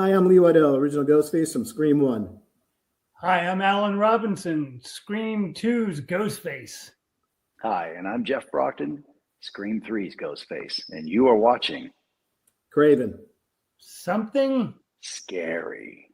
Hi, I'm Lee Waddell, original Ghostface from Scream 1. Hi, I'm Alan Robinson, Scream 2's Ghostface. Hi, and I'm Jeff Brockton, Scream 3's Ghostface, and you are watching Craven. Something? Scary.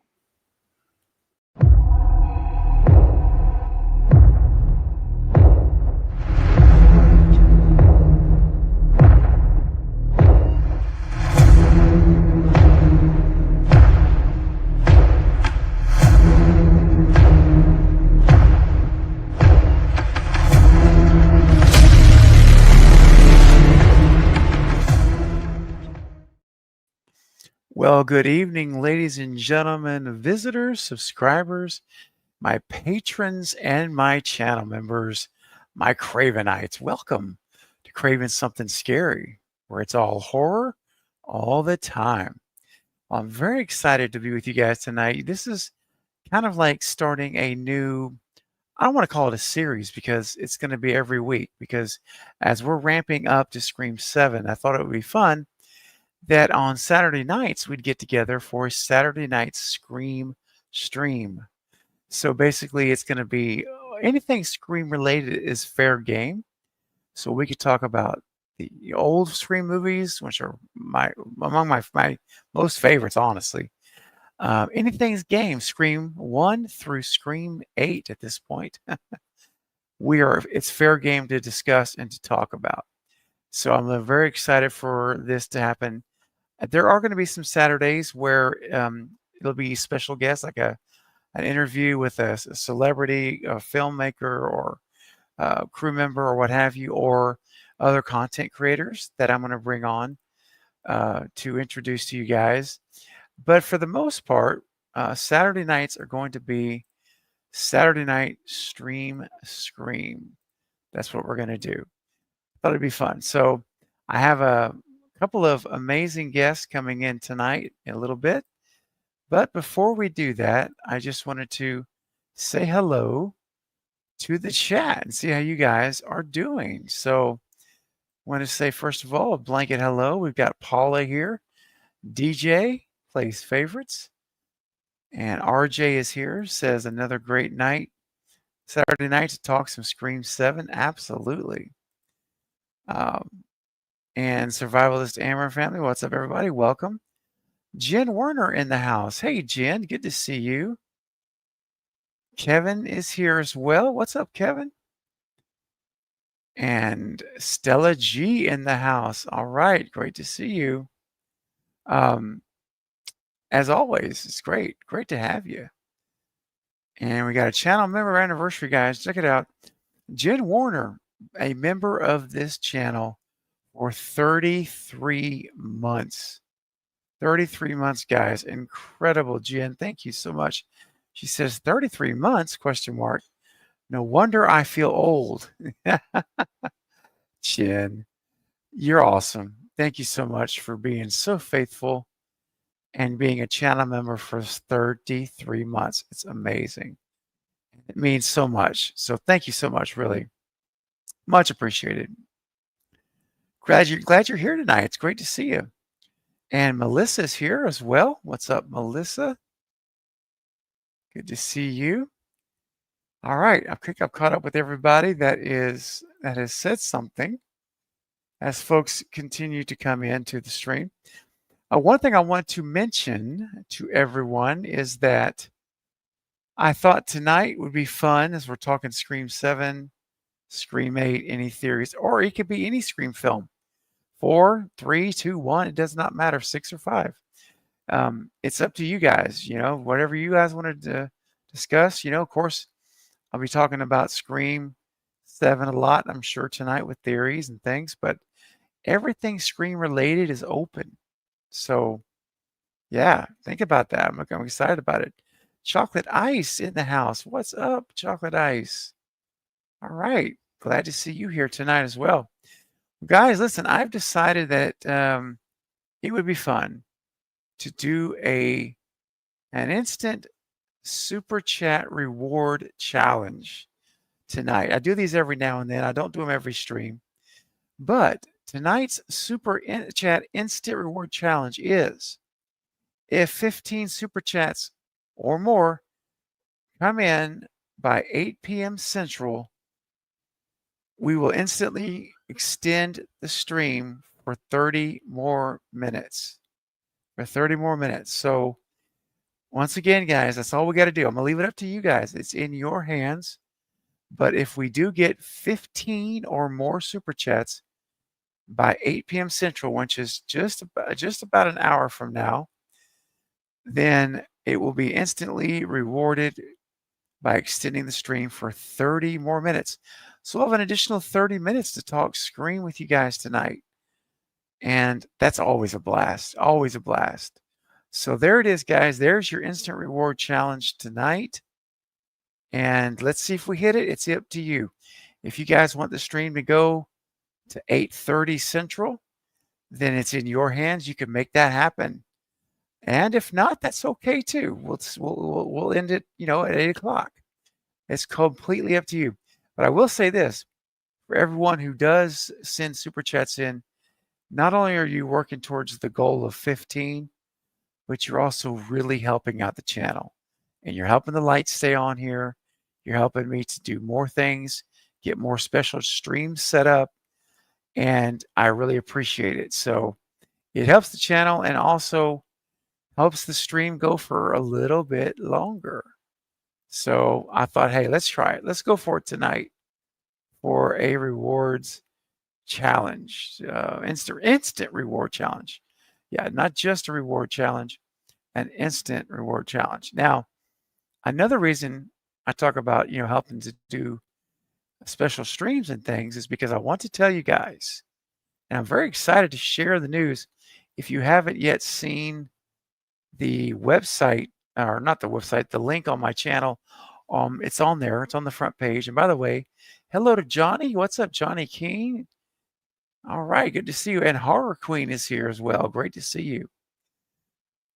Well, good evening, ladies and gentlemen, visitors, subscribers, my patrons, and my channel members, my Cravenites. Welcome to Craven Something Scary, where it's all horror all the time. Well, I'm very excited to be with you guys tonight. This is kind of like starting a new, I don't want to call it a series because it's going to be every week, because as we're ramping up to Scream 7, I thought it would be fun that on Saturday nights we'd get together for a Saturday night Scream stream. So basically it's going to be anything Scream related is fair game. So we could talk about the old Scream movies, which are among my most favorites, honestly. Anything's game, Scream 1 through Scream 8 at this point. It's fair game to discuss and to talk about. So I'm very excited for this to happen. There are going to be some Saturdays where it'll be special guests, like an interview with a celebrity, a filmmaker, or a crew member, or what have you, or other content creators that I'm going to bring on to introduce to you guys. But for the most part, Saturday nights are going to be Saturday night stream Scream. That's what we're going to do. Thought it'd be fun. So I have a couple of amazing guests coming in tonight in a little bit. But before we do that, I just wanted to say hello to the chat and see how you guys are doing. So I want to say, first of all, a blanket hello. We've got Paula here. DJ plays favorites. And RJ is here, says another great night. Saturday night to talk some Scream 7. Absolutely. And Survivalist Amber family, what's up, everybody? Welcome. Jen Werner in the house. Hey, Jen, good to see you. Kevin is here as well. What's up, Kevin? And Stella G in the house. All right, great to see you. As always, it's great to have you. And we got a channel member anniversary, guys. Check it out. Jen Warner, a member of this channel for 33 months. 33 months, guys. Incredible, Jen. Thank you so much. She says 33 months, question mark. No wonder I feel old. Jen, you're awesome. Thank you so much for being so faithful and being a channel member for 33 months. It's amazing. It means so much. So thank you so much, really. Much appreciated. Glad you're here tonight. It's great to see you. And Melissa's here as well. What's up, Melissa? Good to see you. All right, I think I've caught up with everybody that has said something as folks continue to come into the stream. One thing I want to mention to everyone is that I thought tonight would be fun as we're talking Scream 7, Scream 8, any theories, or it could be any Scream film. 4, 3, 2, 1, it does not matter, 6 or 5. It's up to you guys, whatever you guys wanted to discuss. Of course, I'll be talking about Scream 7 a lot, I'm sure, tonight with theories and things, but everything Scream related is open. So, yeah, think about that. I'm excited about it. Chocolate Ice in the house. What's up, Chocolate Ice? All right. Glad to see you here tonight as well. Guys, listen, I've decided that it would be fun to do an instant super chat reward challenge tonight. I do these every now and then. I don't do them every stream. But tonight's super chat instant reward challenge is If 15 super chats or more come in by 8 p.m. Central, we will instantly extend the stream for 30 more minutes. So once again, guys, that's all we got to do. I'm going to leave it up to you guys. It's in your hands. But if we do get 15 or more super chats by 8 p.m. Central, which is just about an hour from now, then it will be instantly rewarded by extending the stream for 30 more minutes. So we'll have an additional 30 minutes to talk Scream with you guys tonight. And that's always a blast, always a blast. So there it is, guys. There's your instant reward challenge tonight. And let's see if we hit it. It's up to you. If you guys want the stream to go to 8:30 Central, then it's in your hands. You can make that happen. And if not, that's okay too. We'll end it, at 8 o'clock. It's completely up to you. But I will say this, for everyone who does send super chats in, not only are you working towards the goal of 15, but you're also really helping out the channel. And you're helping the lights stay on here. You're helping me to do more things, get more special streams set up. And I really appreciate it. So it helps the channel and also helps the stream go for a little bit longer. So I thought, hey, let's try it. Let's go for it tonight for a rewards challenge, instant reward challenge. Yeah, not just a reward challenge, an instant reward challenge. Now, another reason I talk about, helping to do special streams and things is because I want to tell you guys, and I'm very excited to share the news. If you haven't yet seen the website, or not the website, the link on my channel, it's on there. It's on the front page. And by the way, hello to Johnny. What's up, Johnny King? All right, good to see you. And Horror Queen is here as well. Great to see you.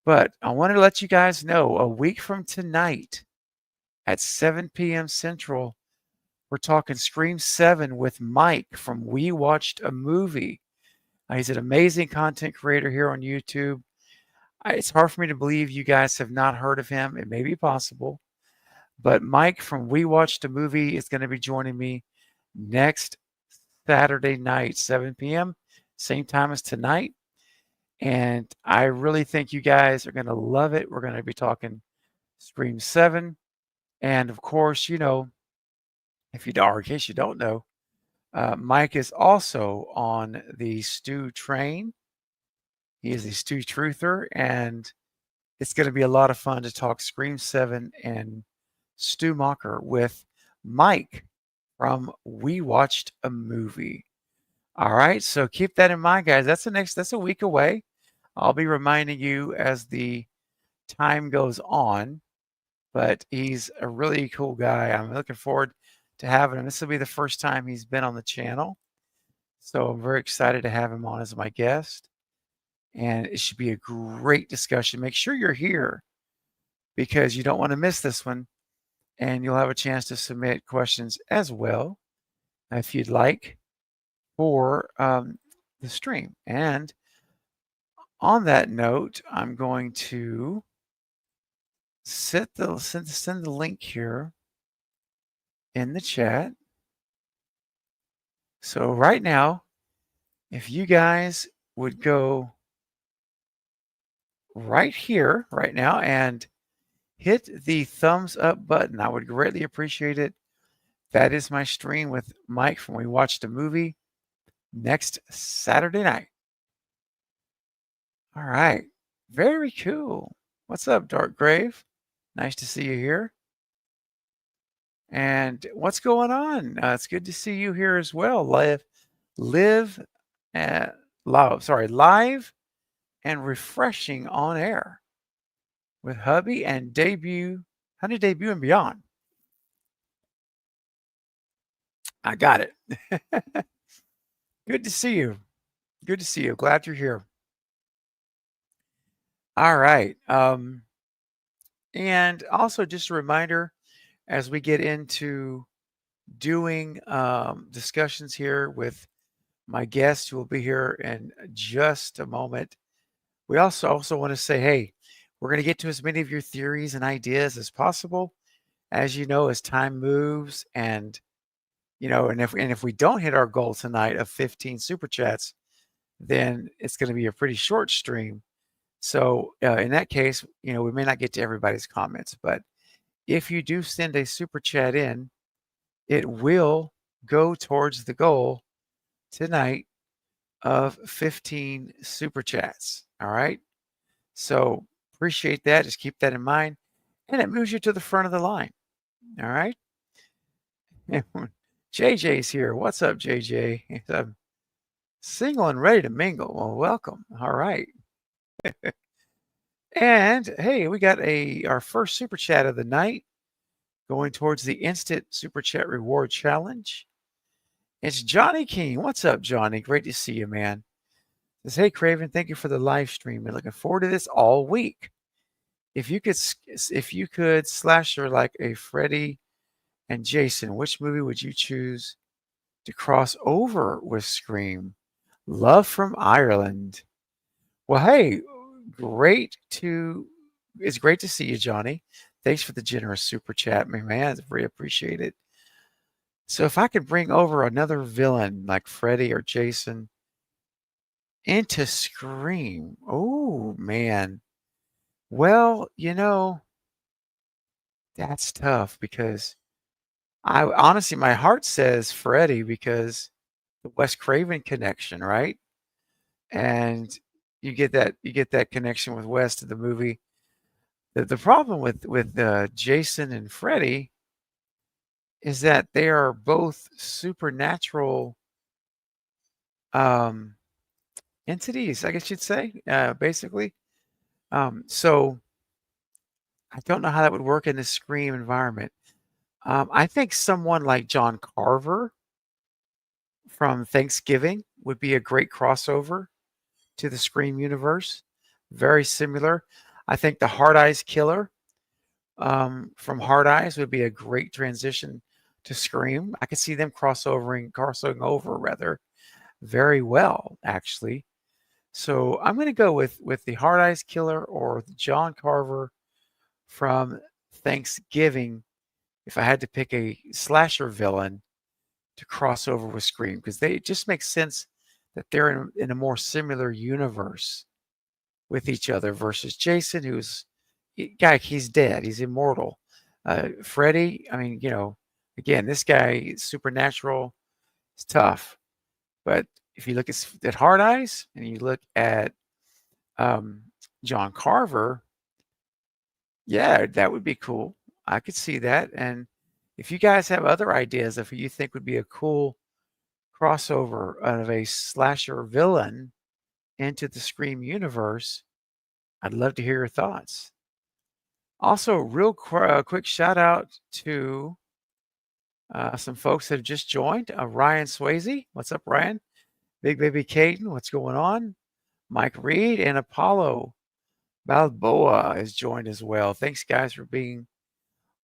But I wanted to let you guys know, a week from tonight at 7 p.m. Central, we're talking Scream 7 with Mike from We Watched a Movie. He's an amazing content creator here on YouTube. It's hard for me to believe you guys have not heard of him. It may be possible. But Mike from We Watched a Movie is going to be joining me next Saturday night, 7 p.m., same time as tonight. And I really think you guys are going to love it. We're going to be talking Scream 7. And of course, in case you don't know, Mike is also on the Stu train. He is a Stu truther, and it's going to be a lot of fun to talk Scream 7 and Stu Mocker with Mike from We Watched a Movie. All right, so keep that in mind, guys. That's a week away. I'll be reminding you as the time goes on, but he's a really cool guy. I'm looking forward to having him. This will be the first time he's been on the channel, so I'm very excited to have him on as my guest. And it should be a great discussion. Make sure you're here because you don't want to miss this one. And you'll have a chance to submit questions as well, if you'd like, for the stream. And on that note, I'm going to send the link here in the chat. So right now, if you guys would go right here right now and hit the thumbs up button, I would greatly appreciate it. That is my stream with Mike from We Watched a Movie next Saturday night. All right. Very cool. What's up, Dark Grave? Nice to see you here. And what's going on? It's good to see you here as well. Live and refreshing on air with Honey Debut and Beyond. I got it. Good to see you. Good to see you. Glad you're here. All right. And also just a reminder, as we get into doing discussions here with my guest who will be here in just a moment, we also want to say, hey, We're going to get to as many of your theories and ideas as possible. As you know, as time moves, and if we don't hit our goal tonight of 15 super chats, then it's going to be a pretty short stream. So in that case, we may not get to everybody's comments, but if you do send a super chat in, it will go towards the goal tonight of 15 super chats. All right. So appreciate that. Just keep that in mind. And it moves you to the front of the line. All right. JJ's here. What's up, JJ? I'm single and ready to mingle. Well, welcome. All right. And hey, we got our first super chat of the night going towards the instant super chat reward challenge. It's Johnny King. What's up, Johnny? Great to see you, man. Says, hey, Craven, thank you for the live stream. Been looking forward to this all week. If you could slasher like a Freddy and Jason, which movie would you choose to cross over with Scream? Love from Ireland. Well, hey, it's great to see you, Johnny. Thanks for the generous super chat, my man. It's very appreciated. So if I could bring over another villain like Freddy or Jason into Scream, oh man. Well, that's tough because I honestly, my heart says Freddy because the Wes Craven connection, right? And you get that connection with Wes to the movie. The problem with Jason and Freddy is that they are both supernatural entities, I guess you'd say, basically. So I don't know how that would work in the Scream environment. I think someone like John Carver from Thanksgiving would be a great crossover to the Scream universe. Very similar. I think the Hard Eyes Killer from Hard Eyes would be a great transition to Scream. I could see them crossing over rather very well, actually. So I'm going to go with the Hard Eyes Killer or John Carver from Thanksgiving if I had to pick a slasher villain to cross over with Scream, because it just makes sense that they're in a more similar universe with each other versus Jason, he's dead. He's immortal. Freddy, I mean, again, this guy is supernatural. It's tough. But if you look at Hard Eyes and you look at John Carver, yeah, that would be cool. I could see that. And if you guys have other ideas of who you think would be a cool crossover of a slasher villain into the Scream universe, I'd love to hear your thoughts. Also, real quick shout out to some folks that have just joined. Ryan Swayze. What's up, Ryan? Big Baby Caden. What's going on? Mike Reed and Apollo Balboa has joined as well. Thanks, guys, for being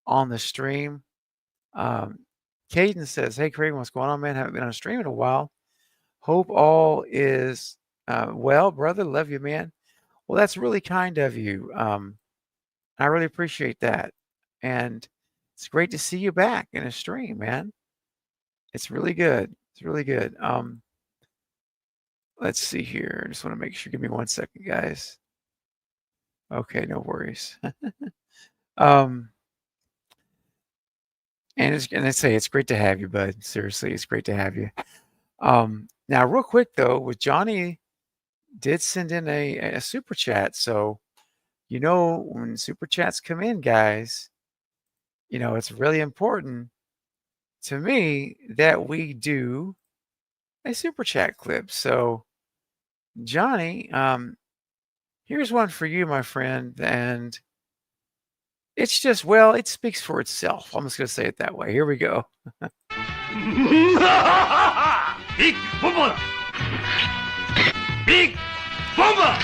on the stream. Caden says, hey, Craven, what's going on, man? Haven't been on a stream in a while. Hope all is well, brother. Love you, man. Well, that's really kind of you. I really appreciate that. And it's great to see you back in a stream, man. It's really good. It's really good. Let's see here. I just want to make sure. Give me 1 second, guys. Okay, no worries. And I say it's great to have you, bud. Seriously, it's great to have you. Now, real quick though, with Johnny did send in a super chat, so when super chats come in, guys, it's really important to me that we do a super chat clip. So, Johnny, here's one for you, my friend, and it's just, well, it speaks for itself. I'm just going to say it that way. Here we go. Big Bomba! Big Bomba!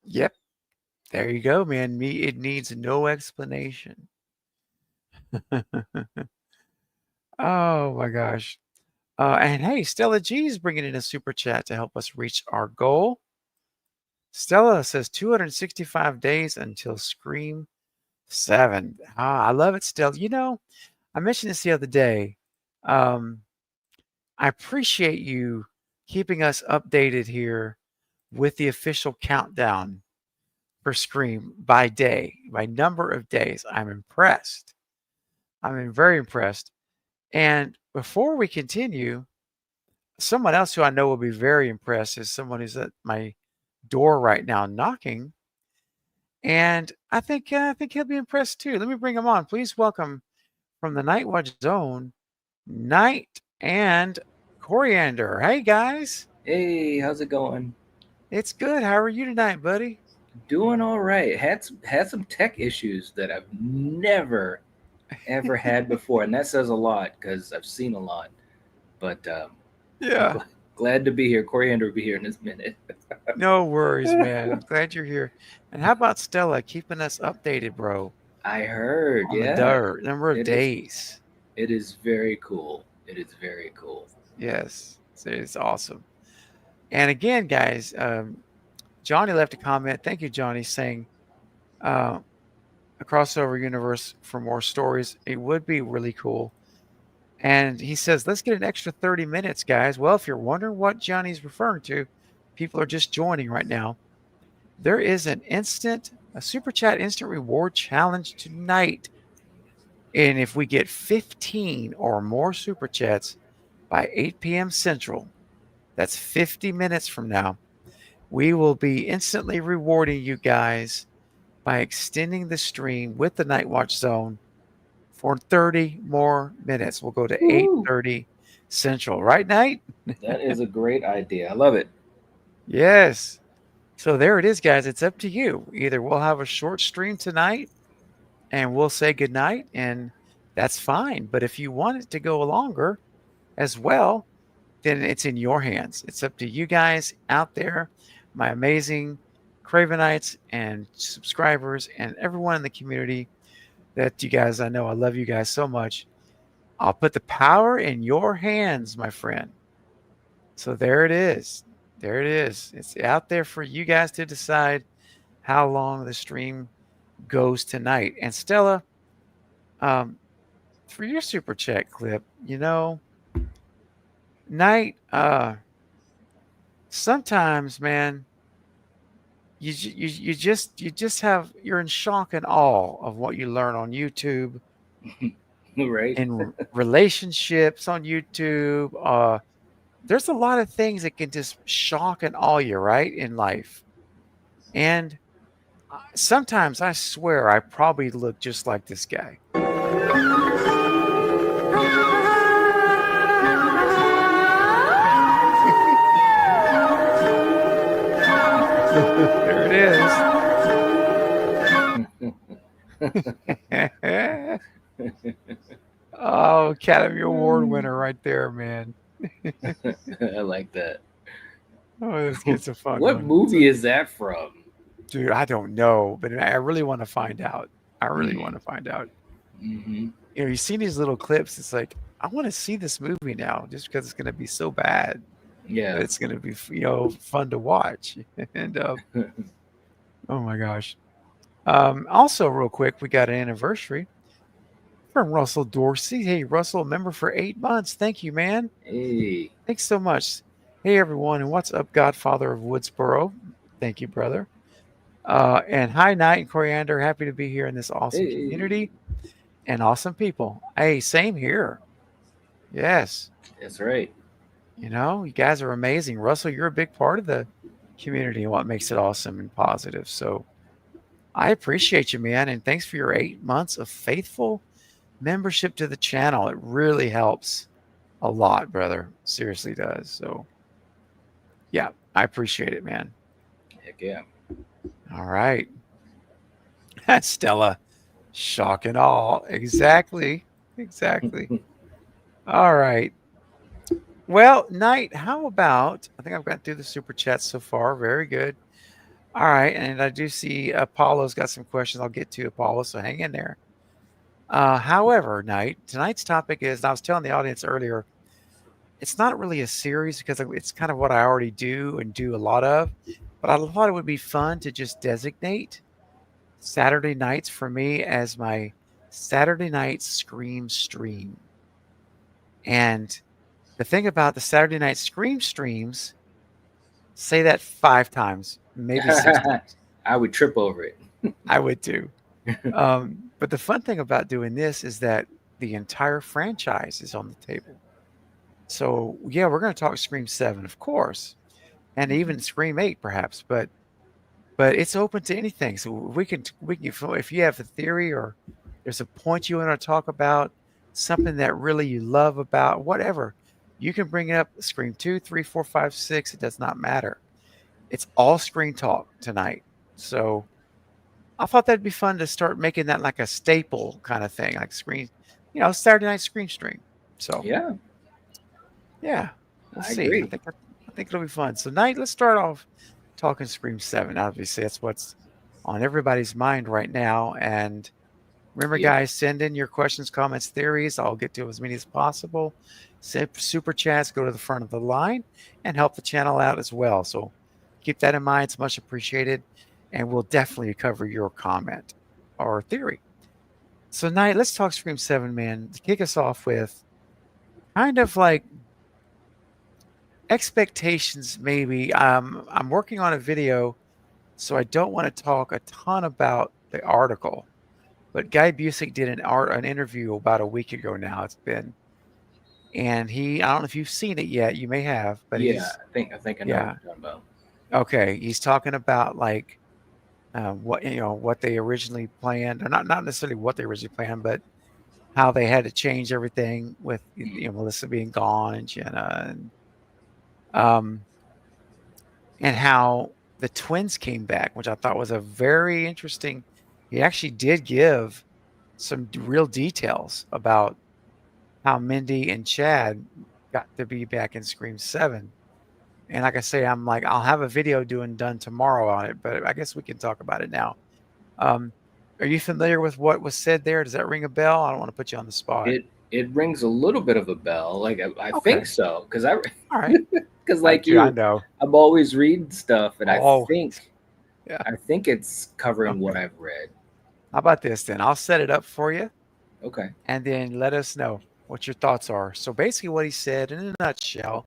Yep. There you go, man. It needs no explanation. Oh my gosh. And hey, Stella G is bringing in a super chat to help us reach our goal. Stella says 265 days until Scream 7. I love it, Stella. You know, I mentioned this the other day. I appreciate you keeping us updated here with the official countdown for Scream by day, by number of days. I'm impressed. I'm very impressed. And before we continue, someone else who I know will be very impressed is someone who's at my door right now knocking. And I think he'll be impressed too. Let me bring him on. Please welcome from the Night Watch Zone, Night and Coriander. Hey guys. Hey, how's it going? It's good. How are you tonight, buddy? Doing all right. Had some tech issues that I've never ever had before, and that says a lot because I've seen a lot. But Yeah. glad to be here. Coriander will be here in this minute. No worries, man. I'm glad you're here. And how about Stella keeping us updated, bro? I heard, On the number of days. It is very cool. It is very cool. Yes, it's awesome. And again, guys, Johnny left a comment. Thank you, Johnny, saying a crossover universe for more stories. It would be really cool. And he says, let's get an extra 30 minutes, guys. Well, if you're wondering what Johnny's referring to, people are just joining right now. There is a super chat instant reward challenge tonight. And if we get 15 or more super chats by 8 p.m. Central, that's 50 minutes from now, we will be instantly rewarding you guys by extending the stream with the Night Watch Zone for 30 more minutes. We'll go to 8:30 Central. Right, Night? That is a great idea. I love it. Yes. So there it is, guys. It's up to you. Either we'll have a short stream tonight and we'll say goodnight, and that's fine. But if you want it to go longer as well, then it's in your hands. It's up to you guys out there, my amazing Cravenites and subscribers and everyone in the community that you guys, I know I love you guys so much. I'll put the power in your hands, my friend. So there it is. There it is. It's out there for you guys to decide how long the stream goes tonight. And Stella, for your super chat clip, you know, Night, sometimes, man, you just have, you're in shock and awe of what you learn on YouTube, Right. in relationships on YouTube. There's a lot of things that can just shock and awe you, right, in life. And sometimes I swear I probably look just like this guy. There it is. Oh, Academy Award winner right there, man. I like that. Oh, it's a fun What one. movie is that from? Dude, I don't know, but I really want to find out. I really want to find out. Mm-hmm. You know, you see these little clips. It's like, I want to see this movie now just because it's going to be so bad. Yeah. It's going to be, fun to watch. And, oh my gosh. Also, real quick, we got an anniversary from Russell Dorsey. Hey, Russell, member for 8 months. Thank you, man. Hey. Thanks so much. Hey, everyone. And what's up, Godfather of Woodsboro? Thank you, brother. And hi, Night and Coriander. Happy to be here in this awesome community and awesome people. Hey, same here. Yes. That's right. You know, you guys are amazing. Russell, you're a big part of the community and what makes it awesome and positive. So I appreciate you, man. And thanks for your 8 months of faithful membership to the channel. It really helps a lot, brother. Seriously does. So yeah, I appreciate it, man. Heck yeah. All right. Stella, shock and awe. Exactly. All right. Well, Knight, how about, I think I've got through the super chats so far. Very good. All right. And I do see Apollo's got some questions I'll get to, Apollo. So hang in there. However, tonight's topic is, and I was telling the audience earlier, it's not really a series because it's kind of what I already do and do a lot of, but I thought it would be fun to just designate Saturday nights for me as my Saturday night Scream stream. And the thing about the Saturday night Scream streams, say that 5 times, maybe 6 times. I would trip over it. I would too. But the fun thing about doing this is that the entire franchise is on the table. So yeah, we're going to talk Scream 7, of course, and even Scream 8 perhaps, but it's open to anything. So we can if you have a theory or there's a point you want to talk about, something that really you love about, whatever, you can bring it up. Scream 2, 3, 4, 5, 6, it does not matter. It's all Screen Talk tonight. So I thought that'd be fun to start making that like a staple kind of thing, like Screen, Saturday night Screen stream. So Yeah, we'll I see. agree. I think it'll be fun. So let's start off talking Scream 7. Obviously, that's what's on everybody's mind right now. And remember, Yeah. guys, send in your questions, comments, theories. I'll get to as many as possible. Super chats, go to the front of the line and help the channel out as well. So keep that in mind. It's much appreciated. And we'll definitely cover your comment or theory. So, Knight, let's talk Scream 7, man. To kick us off with kind of like expectations, maybe. I'm working on a video, so I don't want to talk a ton about the article. But Guy Busick did an interview about a week ago now. It's been, and I don't know if you've seen it yet. You may have, but I think I know what you're talking about. Okay, he's talking about like what they originally planned, or not necessarily what they originally planned, but how they had to change everything with Melissa being gone and Jenna, and how the twins came back, which I thought was a very interesting. He actually did give some real details about how Mindy and Chad got to be back in Scream 7. And like I say, I'll have a video done tomorrow on it, but I guess we can talk about it now. Are you familiar with what was said there? Does that ring a bell? I don't want to put you on the spot. It rings a little bit of a bell. Like I Okay. think so, because All right. because like you, I know. I'm always reading stuff, and I Always. think it's covering what I've read. How about this then? I'll set it up for you, Okay. and then let us know what your thoughts are. So basically, what he said in a nutshell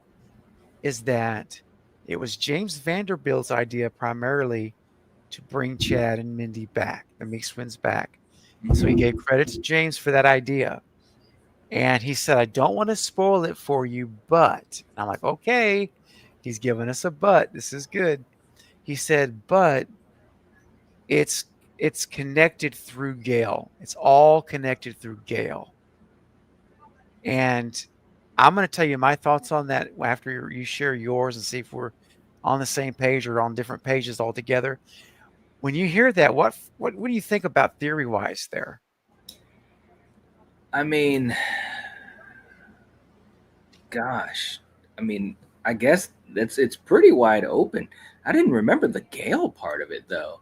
is that it was James Vanderbilt's idea primarily to bring Chad and Mindy back, the Meeks twins back. So he gave credit to James for that idea. And he said, I don't want to spoil it for you, but I'm like, okay, he's giving us a but. This is good. He said, but it's connected through Gail. It's all connected through Gail. And I'm going to tell you my thoughts on that after you share yours and see if we're on the same page or on different pages altogether. When you hear that, what do you think about theory-wise there? I mean, gosh, I guess it's pretty wide open. I didn't remember the Gale part of it though.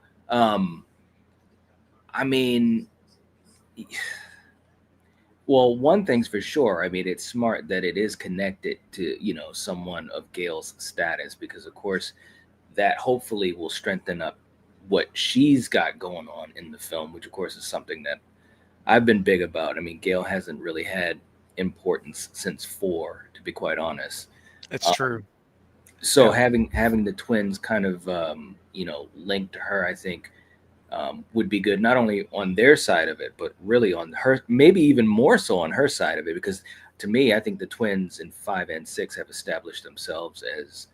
Well, one thing's for sure. It's smart that it is connected to, someone of Gail's status, because of course that hopefully will strengthen up what she's got going on in the film, which of course is something that I've been big about. Gail hasn't really had importance since 4, to be quite honest. It's true. So having the twins kind of linked to her, I think would be good, not only on their side of it, but really on her, maybe even more so on her side of it, because to me, I think the twins in 5 and 6 have established themselves as,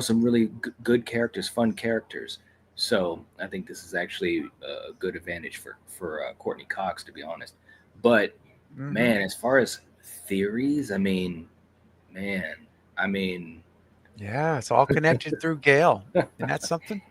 some really good characters, fun characters. So I think this is actually a good advantage for Courtney Cox, to be honest. But man, as far as theories, yeah, it's all connected through Gail. And that's something.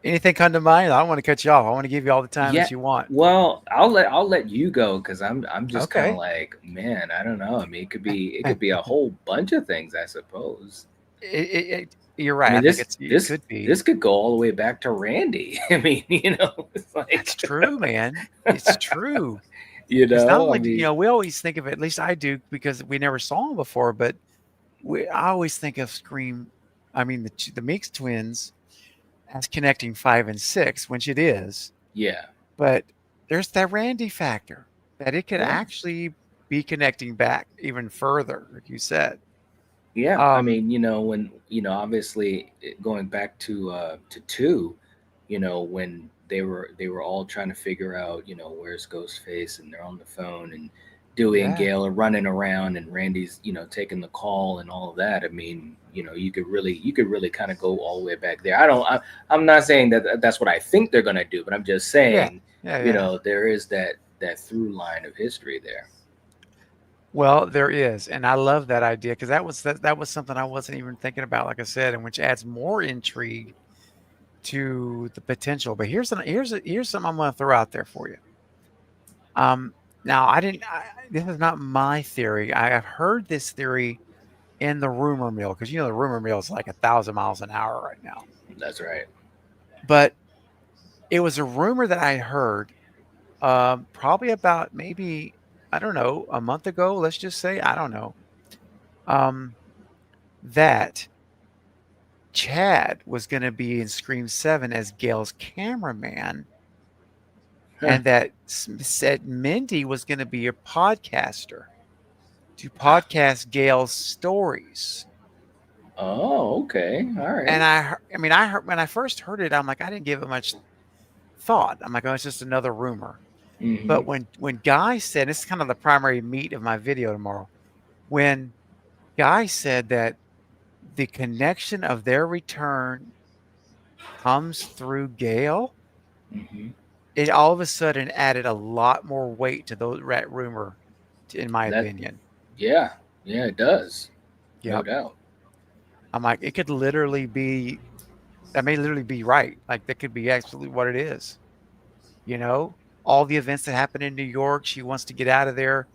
Anything come to mind? I don't want to cut you off. I want to give you all the time that you want. Well, I'll let you go, because I'm just Okay. kind of like, man, I don't know. It could be a whole bunch of things, I suppose. You're right. I mean, I think it could be. this could go all the way back to Randy. I mean, it's like That's true, man. It's true. Because not I only mean, we always think of it. At least I do, because we never saw him before. But I always think of Scream. I mean, the Meeks twins as connecting 5 and 6, which it is. yeah, But there's that Randy factor that it could Yeah. actually be connecting back even further, like you said. yeah. I Um, mean, when obviously going back to 2, when they were all trying to figure out, where's Ghostface, and they're on the phone, and Dewey and Yeah. Gail are running around, and Randy's taking the call and all of that. I mean, you could really kind of go all the way back there. I'm not saying that that's what I think they're gonna do, but I'm just saying, yeah. there is that through line of history there. Well, there is, and I love that idea, because that was something I wasn't even thinking about, like I said, and which adds more intrigue to the potential. But here's something I'm going to throw out there for you. Now this is not my theory. I have heard this theory in the rumor mill, because the rumor mill is like 1,000 miles an hour right now. That's right. But it was a rumor that I heard, probably about, maybe, I don't know, a month ago. Let's just say, I don't know, that Chad was going to be in Scream 7 as Gail's cameraman, and that said Mindy was going to be a podcaster to podcast Gail's stories. Oh, okay, all right. And I heard when I first heard it, I'm like, I didn't give it much thought. I'm like, oh, it's just another rumor. Mhm. But when Guy said, this is kind of the primary meat of my video tomorrow, when Guy said that the connection of their return comes through Gail, Mhm. it all of a sudden added a lot more weight to that rumor, in my opinion. Yeah, it does. No Yep. doubt. I'm like, it could literally be, that may literally be right. Like, that could be absolutely what it is. All the events that happen in New York, she wants to get out of there,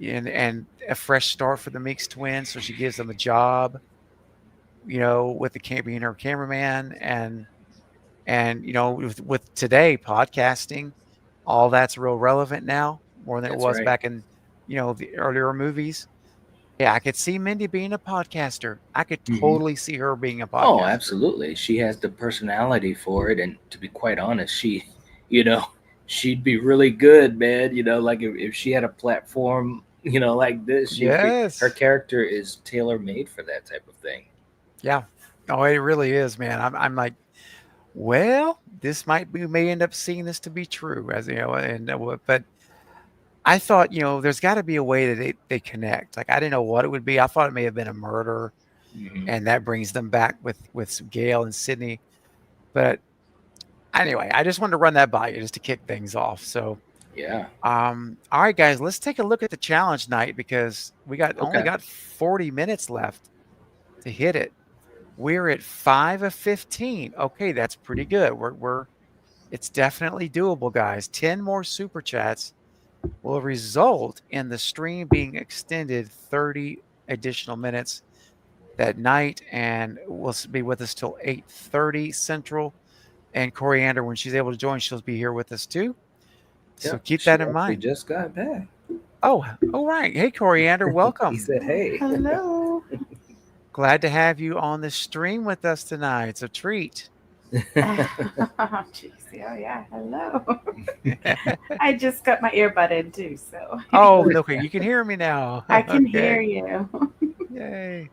and a fresh start for the Meeks twins. So she gives them a job, with being her cameraman, and with today podcasting, all that's real relevant now, more than it That's was right. back in, the earlier movies. Yeah, I could see Mindy being a podcaster. I could Mhm. totally see her being a podcaster. Oh, absolutely. She has the personality for it, and to be quite honest, she'd be really good, man. Like if she had a platform, like this, Yes. her character is tailor made for that type of thing. Yeah. Oh, it really is, man. I'm like, well, we may end up seeing this to be true, as but I thought, there's got to be a way that they connect. Like, I didn't know what it would be. I thought it may have been a murder, Mhm. and that brings them back with Gail and Sydney. But anyway, I just wanted to run that by you just to kick things off. So, Yeah. all right, guys, let's take a look at the challenge night, because we only got 40 minutes left to hit it. We're at 5 of 15. Okay, that's pretty good. It's definitely doable, guys. 10 more super chats will result in the stream being extended 30 additional minutes that night, and will be with us till 8:30 Central. And Coriander, when she's able to join, she'll be here with us too. So Yep, keep she that in actually mind. just got back. Oh, all right. Hey, Coriander, welcome. He said, "Hey." Hello. Glad to have you on the stream with us tonight. It's a treat. Jeez. Oh, yeah. Hello. I just got my earbud in too, so. Oh, okay. You can hear me now. I can Okay. hear you. Yay.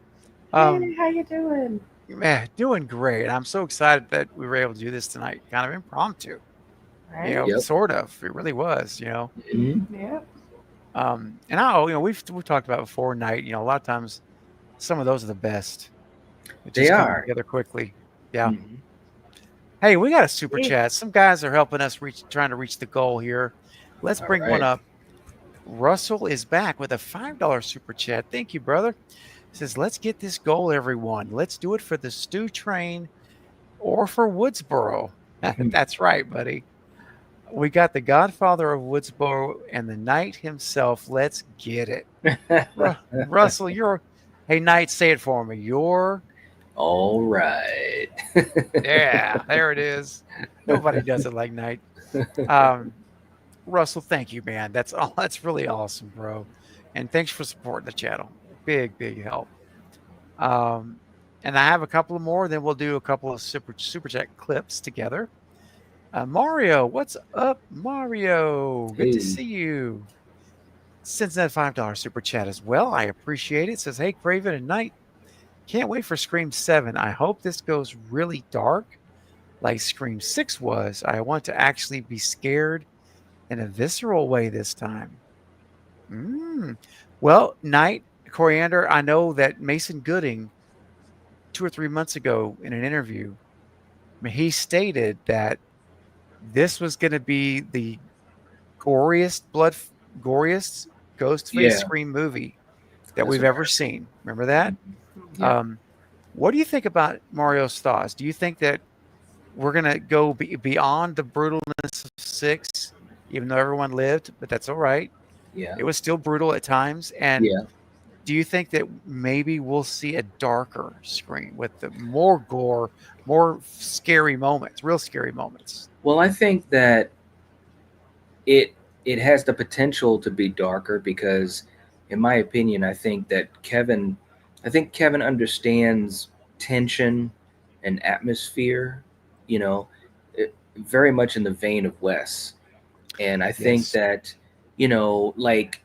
Hey, how you doing? Man, doing great. I'm so excited that we were able to do this tonight. Kind of impromptu. Right? Yep. Sort of. It really was, Mhm. Yep. And we've talked about before night, a lot of times some of those are the best. It They just comes are. together quickly. Yeah. Mhm. Hey, we got a super Yeah. chat. Some guys are helping us trying to reach the goal here. Let's All bring one right. up. Russell is back with a $5 super chat. Thank you, brother. Says, let's get this goal, everyone. Let's do it for the Stew Train or for Woodsboro. That's right, buddy. We got the Godfather of Woodsboro and the Knight himself. Let's get it. Russell, hey, Knight, say it for me. You're All right. Yeah, there it is. Nobody does it like Knight. Russell, thank you, man. That's all. That's really awesome, bro. And thanks for supporting the channel. Big help. Um, and I have a couple of more. Then we'll do a couple of super chat clips together. Mario, what's up, Mario? Good to Hey. see you. Sends that $5 super chat as well. I appreciate it. Says, hey, Craven and Knight. Can't wait for Scream 7. I hope this goes really dark like Scream 6 was. I want to actually be scared in a visceral way this time. Well, Knight, Coriander, I know that Mason Gooding, 2 or 3 months ago in an interview, he stated that this was going to be the goriest Ghostface Yeah. Scream movie that That's we've what I ever heard. seen. Remember that? Yeah. What do you think about Mario's thoughts? Do you think that we're going to go beyond the brutalness of 6, even though everyone lived, but that's all right. Yeah. It was still brutal at times. And Yeah. do you think that maybe we'll see a darker Scream with the more gore, more scary moments, real scary moments? Well, I think that it has the potential to be darker because, in my opinion, I think Kevin understands tension and atmosphere, you know, very much in the vein of Wes. And I think Yes. that, like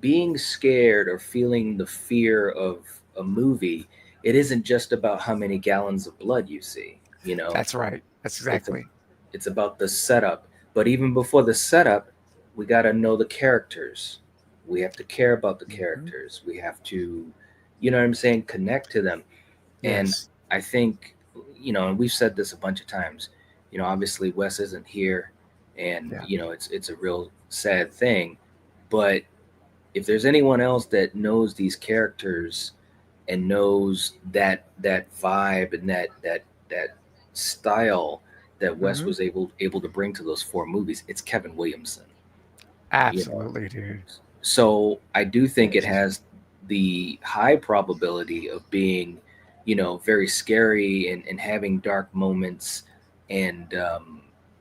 being scared or feeling the fear of a movie, it isn't just about how many gallons of blood you see, That's right. That's It's exactly. it's about the setup. But even before the setup, we got to know the characters. We have to care about the characters. We have to, you know what I'm saying, connect to them. And Yes. I think, and we've said this a bunch of times, obviously Wes isn't here and, Yeah. it's a real sad thing. But if there's anyone else that knows these characters and knows that vibe and that style that Wes Mhm. was able to bring to those 4 movies, it's Kevin Williamson. Absolutely, dude. So I do think it Yes. has the high probability of being, very scary and having dark moments and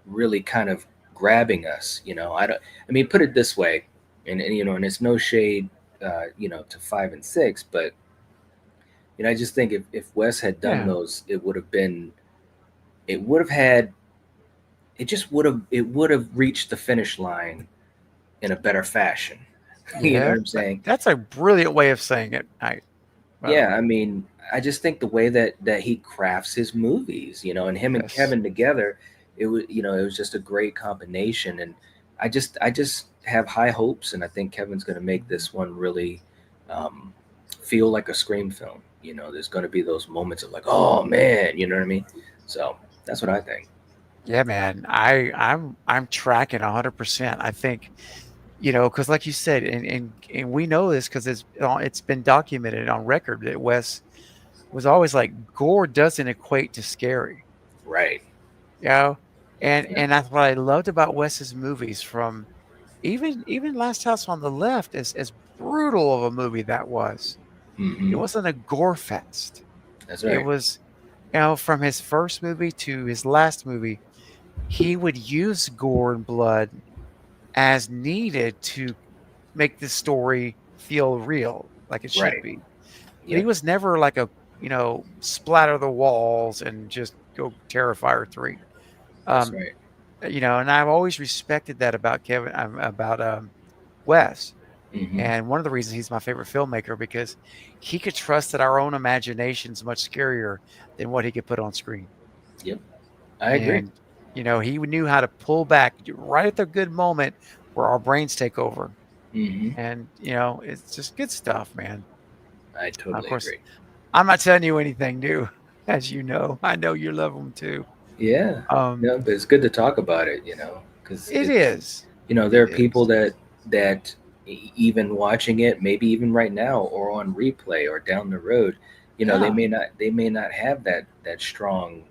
really kind of grabbing us. I mean, put it this way, and it's no shade, to 5 and 6, but I just think if Wes had done Yeah. those, it would have had, it would have reached the finish line in a better fashion. You know Yeah. what I'm saying? That's a brilliant way of saying it, Knight, by the Yeah, way. I mean, I just think the way that he crafts his movies, and him and Yes. Kevin together, it was just a great combination. And I just have high hopes, and I think Kevin's going to make this one really feel like a Scream film. There's going to be those moments of like, oh man, you know what I mean? So that's what I think. Yeah, man. I'm tracking 100%. I think, because like you said, and we know this because it's been documented on record that Wes was always like gore doesn't equate to scary, Right. you know? And Yeah. and that's what I loved about Wes's movies, from even Last House on the Left, as brutal of a movie that was. It Hmm. wasn't a gore fest. That's It right. was, from his first movie to his last movie, he would use gore and blood as needed to make the story feel real, like it should Right. be. But he Yep. was never like a, splatter the walls and just go Terrifier 3. That's Um, right. and I've always respected that about Wes. Hmm. And one of the reasons he's my favorite filmmaker, because he could trust that our own imagination's much scarier than what he could put on screen. Yep. I agree. And, he knew how to pull back right at the good moment where our brains take over. Hmm. And, it's just good stuff, man. I Of totally course, agree. I'm not telling you anything new, as you know. I know you love them too. Yeah, but it's good to talk about it, because It is. there are It people is. that even watching it, maybe even right now or on replay or down the road, they Yeah. may not have that strong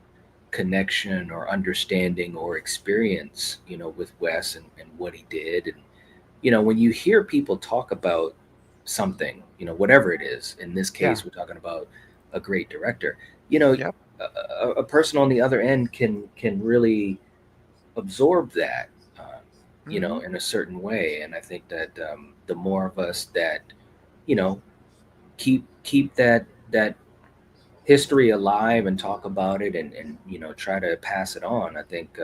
connection or understanding or experience, with Wes and what he did. And when you hear people talk about something, whatever it is, in this Yeah. case we're talking about a great director. You know, Yep. a person on the other end can really absorb that, you know, Mhm. in a certain way. And I think that the more of us that, you know, keep that history alive and talk about it, and you know, try to pass it on. I think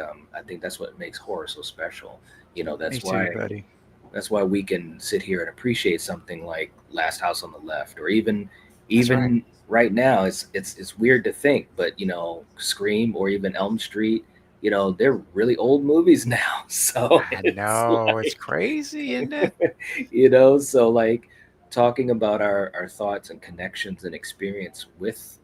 that's what makes horror so special. You know, Me too, buddy. that's why we can sit here and appreciate something like Last House on the Left, or even That's right. right now. It's weird to think, but you know, Scream or even Elm Street, you know, they're really old movies now. So I it's know. It's like, crazy, isn't it? you know, so like talking about our thoughts and connections and experience with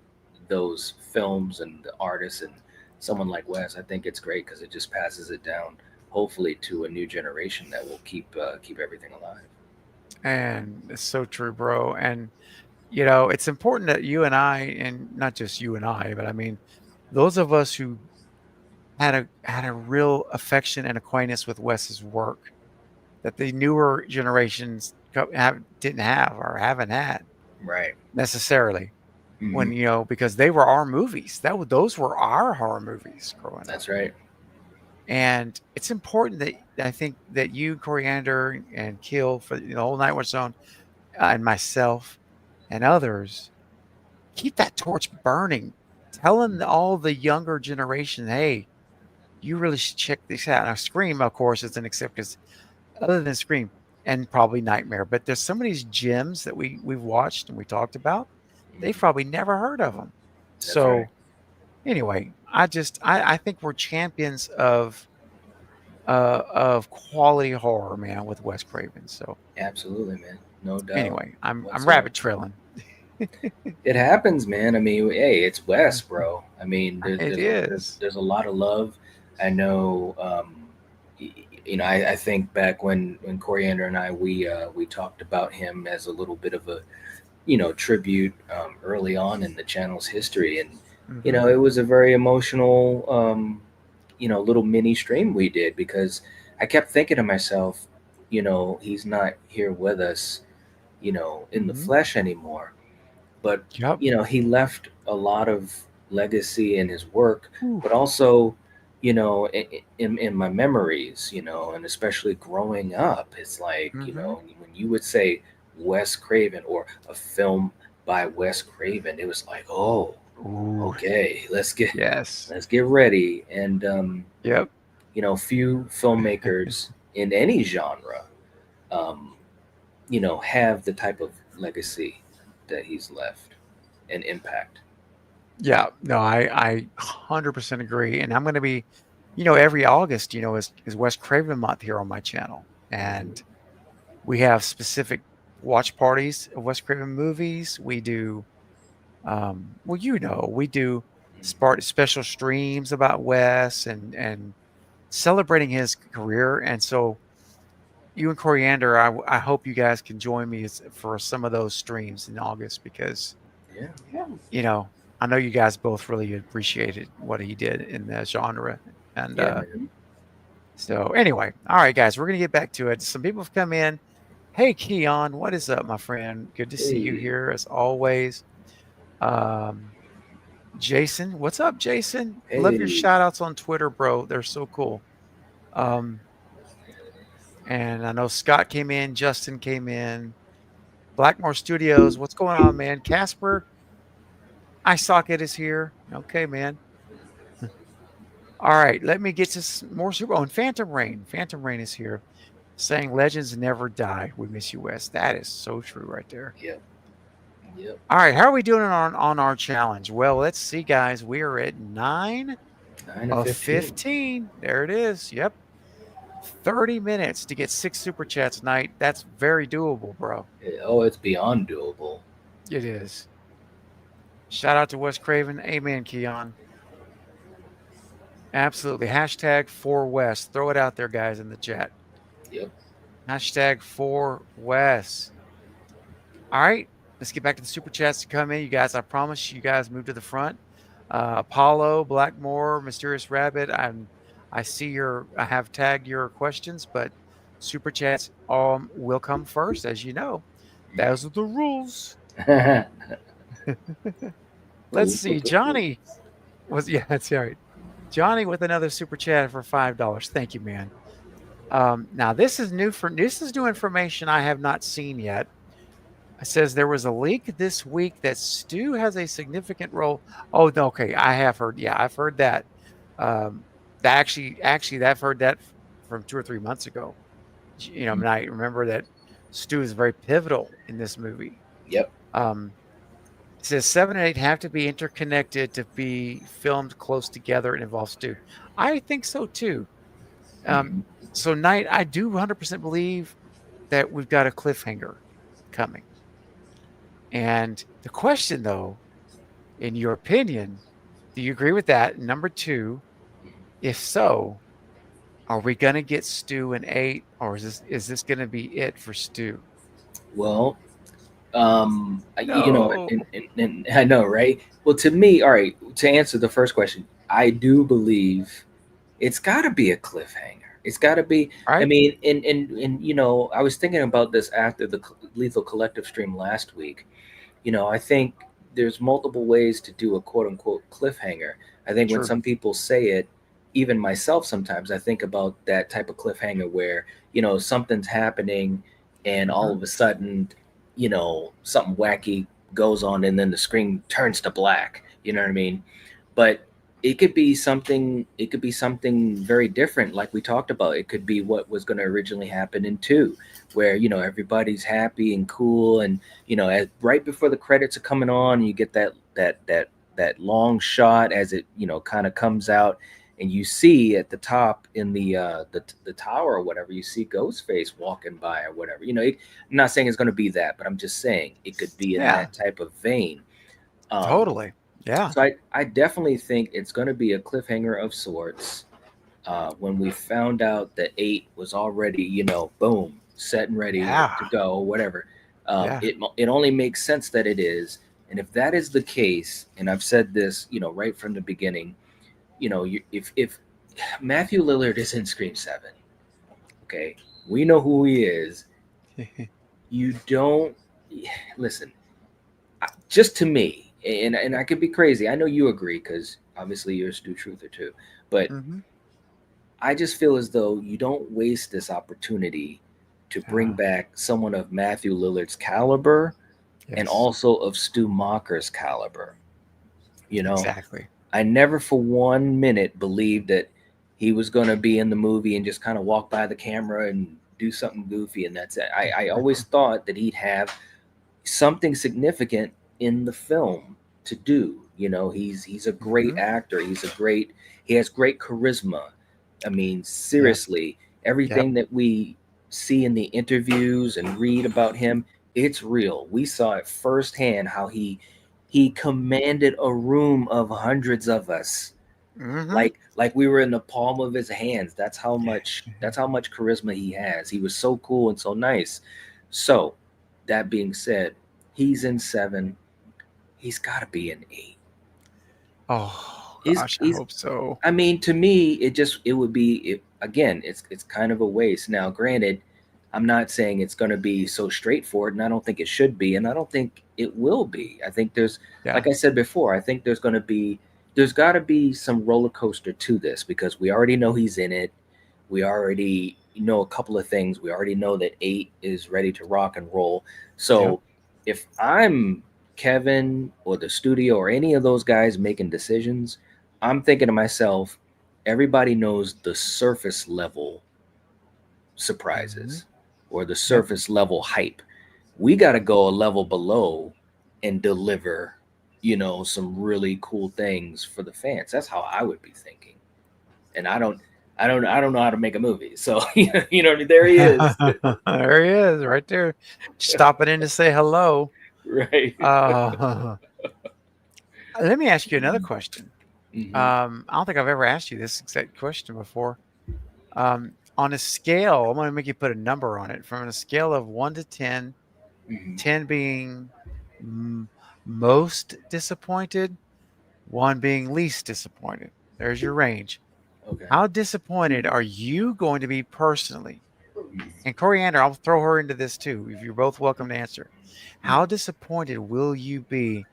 those films and the artists and someone like Wes, I think it's great because it just passes it down, hopefully, to a new generation that will keep everything alive. And it's so true, bro. And you know, it's important that you and I, and not just you and I, but I mean, those of us who had a real affection and acquaintance with Wes's work that the newer generations didn't have or haven't had Right. necessarily. Hmm. When you know, because they were our movies. Those were our horror movies growing up. That's right. And it's important that I think that you, Coriander, and Kill for the whole Nightmare Zone, and myself and others keep that torch burning, telling all the younger generation, hey, you really should check this out. Now, Scream, of course, is an exception because other than Scream and probably Nightmare, but there's some of these gems that we've watched and we talked about. They've Mhm. probably never heard of them. That's right. So anyway, I think we're champions of quality horror, man, with Wes Craven. So Absolutely, man. No doubt anyway, I'm whatsoever. rabbit trailing. It happens, man. I mean, hey, it's Wes, bro. I mean, It is. there's a lot of love. I know. You know, I think back when Coriander and I we talked about him as a little bit of a, you know, tribute early on in the channel's history, and you Hmm. know, it was a very emotional, you know, little mini stream we did because I kept thinking to myself, you know, he's not here with us, you know, in the Hmm. flesh anymore, but Yep. you know, he left a lot of legacy in his work, Ooh. but also, you know, in my memories, you know, and especially growing up, it's like, you Hmm. know, when you would say Wes Craven or a film by Wes Craven, it was like, oh, Ooh. okay, Yes. let's get ready. And Yep. you know, few filmmakers in any genre, um, you know, have the type of legacy that he's left and impact. Yeah. No, I 100% agree. And I'm going to be, every August, is Wes Craven month here on my channel. And we have specific watch parties of Wes Craven movies. We do, well, we do special streams about Wes and celebrating his career. And so you and Coriander, I hope you guys can join me for some of those streams in August because, Yeah, Yeah. you know, I know you guys both really appreciated what he did in that genre. And yeah, man. so anyway, all right, guys, we're going to get back to it. Some people have come in. Hey, Keon, what is up, my friend? Good to see you Hey, here as always. Um, Jason, what's up, Jason? Love your hey, shout outs on Twitter, bro. They're so cool. Um, and I know Scott came in, Justin came in, Blackmore Studios. What's going on, man? Casper, iSocket is here. Okay, man. All right, let me get to more super. Oh, and Phantom Rain. Phantom Rain is here saying legends never die. We miss you, West. That is so true right there. yep, yep. All right, how are we doing on our challenge? Well, let's see, guys. We are at 9 9 of of 15. 15. There it is. Yep. 30 minutes to get 6 super chats tonight. That's very doable, bro. Oh, it's beyond doable. It is. Shout out to Wes Craven. Amen, Keon. Absolutely. Hashtag for West. Throw it out there, guys, in the chat. Yep. Hashtag for West. All right. Let's get back to the super chats to come in. You guys, I promise you guys move to the front. Apollo, Blackmore, Mysterious Rabbit. I have tagged your questions, but super chats will come first, as you know. Those are the rules. Let's see. Johnny that's right. Johnny with another super chat for $5. Thank you, man. Now this is new information I have not seen yet. It says there was a leak this week that Stu has a significant role. Oh, no, okay, I have heard. Yeah, I've heard that. That actually, I've heard that from 2 or 3 months ago. And I remember that Stu is very pivotal in this movie. Yep. It says 7 and 8 have to be interconnected to be filmed close together and involve Stu. I think so too. So, Knight, I do 100% believe that we've got a cliffhanger coming. And the question, though, in your opinion, do you agree with that? Number 2, if so, are we going to get Stu in 8, or is this going to be it for Stu? Well, and I know, right? Well, to me, all right, to answer the first question, I do believe it's got to be a cliffhanger. It's got to be. Right. I mean, and I was thinking about this after the Lethal Collective stream last week. I think there's multiple ways to do a quote unquote cliffhanger. I think when some people say it, even myself sometimes, I think about that type of cliffhanger where, something's happening and all of a sudden, something wacky goes on and then the screen turns to black. You know what I mean? But it could be something very different, like we talked about. It could be what was going to originally happen in 2, where everybody's happy and cool, and right before the credits are coming on, you get that long shot as it kind of comes out, and you see at the top in the tower or whatever, you see Ghostface walking by or whatever. I'm not saying it's going to be that, but I'm just saying it could be in that type of vein. Totally. Yeah. So I definitely think it's going to be a cliffhanger of sorts. When we found out that 8 was already, boom, set and ready to go, whatever. It only makes sense that it is. And if that is the case, and I've said this, right from the beginning, if Matthew Lillard is in Scream 7, okay, we know who he is. You don't listen. Just to me. And I could be crazy. I know you agree because obviously you're a Stu Truther too. But I just feel as though you don't waste this opportunity to bring back someone of Matthew Lillard's caliber and also of Stu Macher's caliber. Exactly. I never for 1 minute believed that he was going to be in the movie and just kind of walk by the camera and do something goofy and that's it. I always thought that he'd have something significant in the film to do. He's a great actor. He has great charisma. I mean, seriously, everything that we see in the interviews and read about him, it's real. We saw it firsthand how he commanded a room of hundreds of us. Like we were in the palm of his hands. That's how much charisma he has. He was so cool and so nice. So that being said, he's in 7. He's got to be in 8. Oh gosh, I hope so. I mean, to me, it would be again. It's kind of a waste. Now, granted, I'm not saying it's going to be so straightforward, and I don't think it should be, and I don't think it will be. I think like I said before, I think there's got to be some roller coaster to this because we already know he's in it. We already know a couple of things. We already know that 8 is ready to rock and roll. So if I'm Kevin or the studio or any of those guys making decisions, I'm thinking to myself, everybody knows the surface level surprises or the surface level hype. We got to go a level below and deliver, some really cool things for the fans. That's how I would be thinking. And I don't know how to make a movie. So, there he is. There he is right there. Stopping in to say hello. Right. Let me ask you another question. I don't think I've ever asked you this exact question before. On a scale, I'm going to make you put a number on it. From a scale of 1 to 10, 10 being most disappointed, 1 being least disappointed. There's your range. Okay. How disappointed are you going to be personally? And Coriander, I'll throw her into this too, if you're both welcome to answer. How disappointed will you be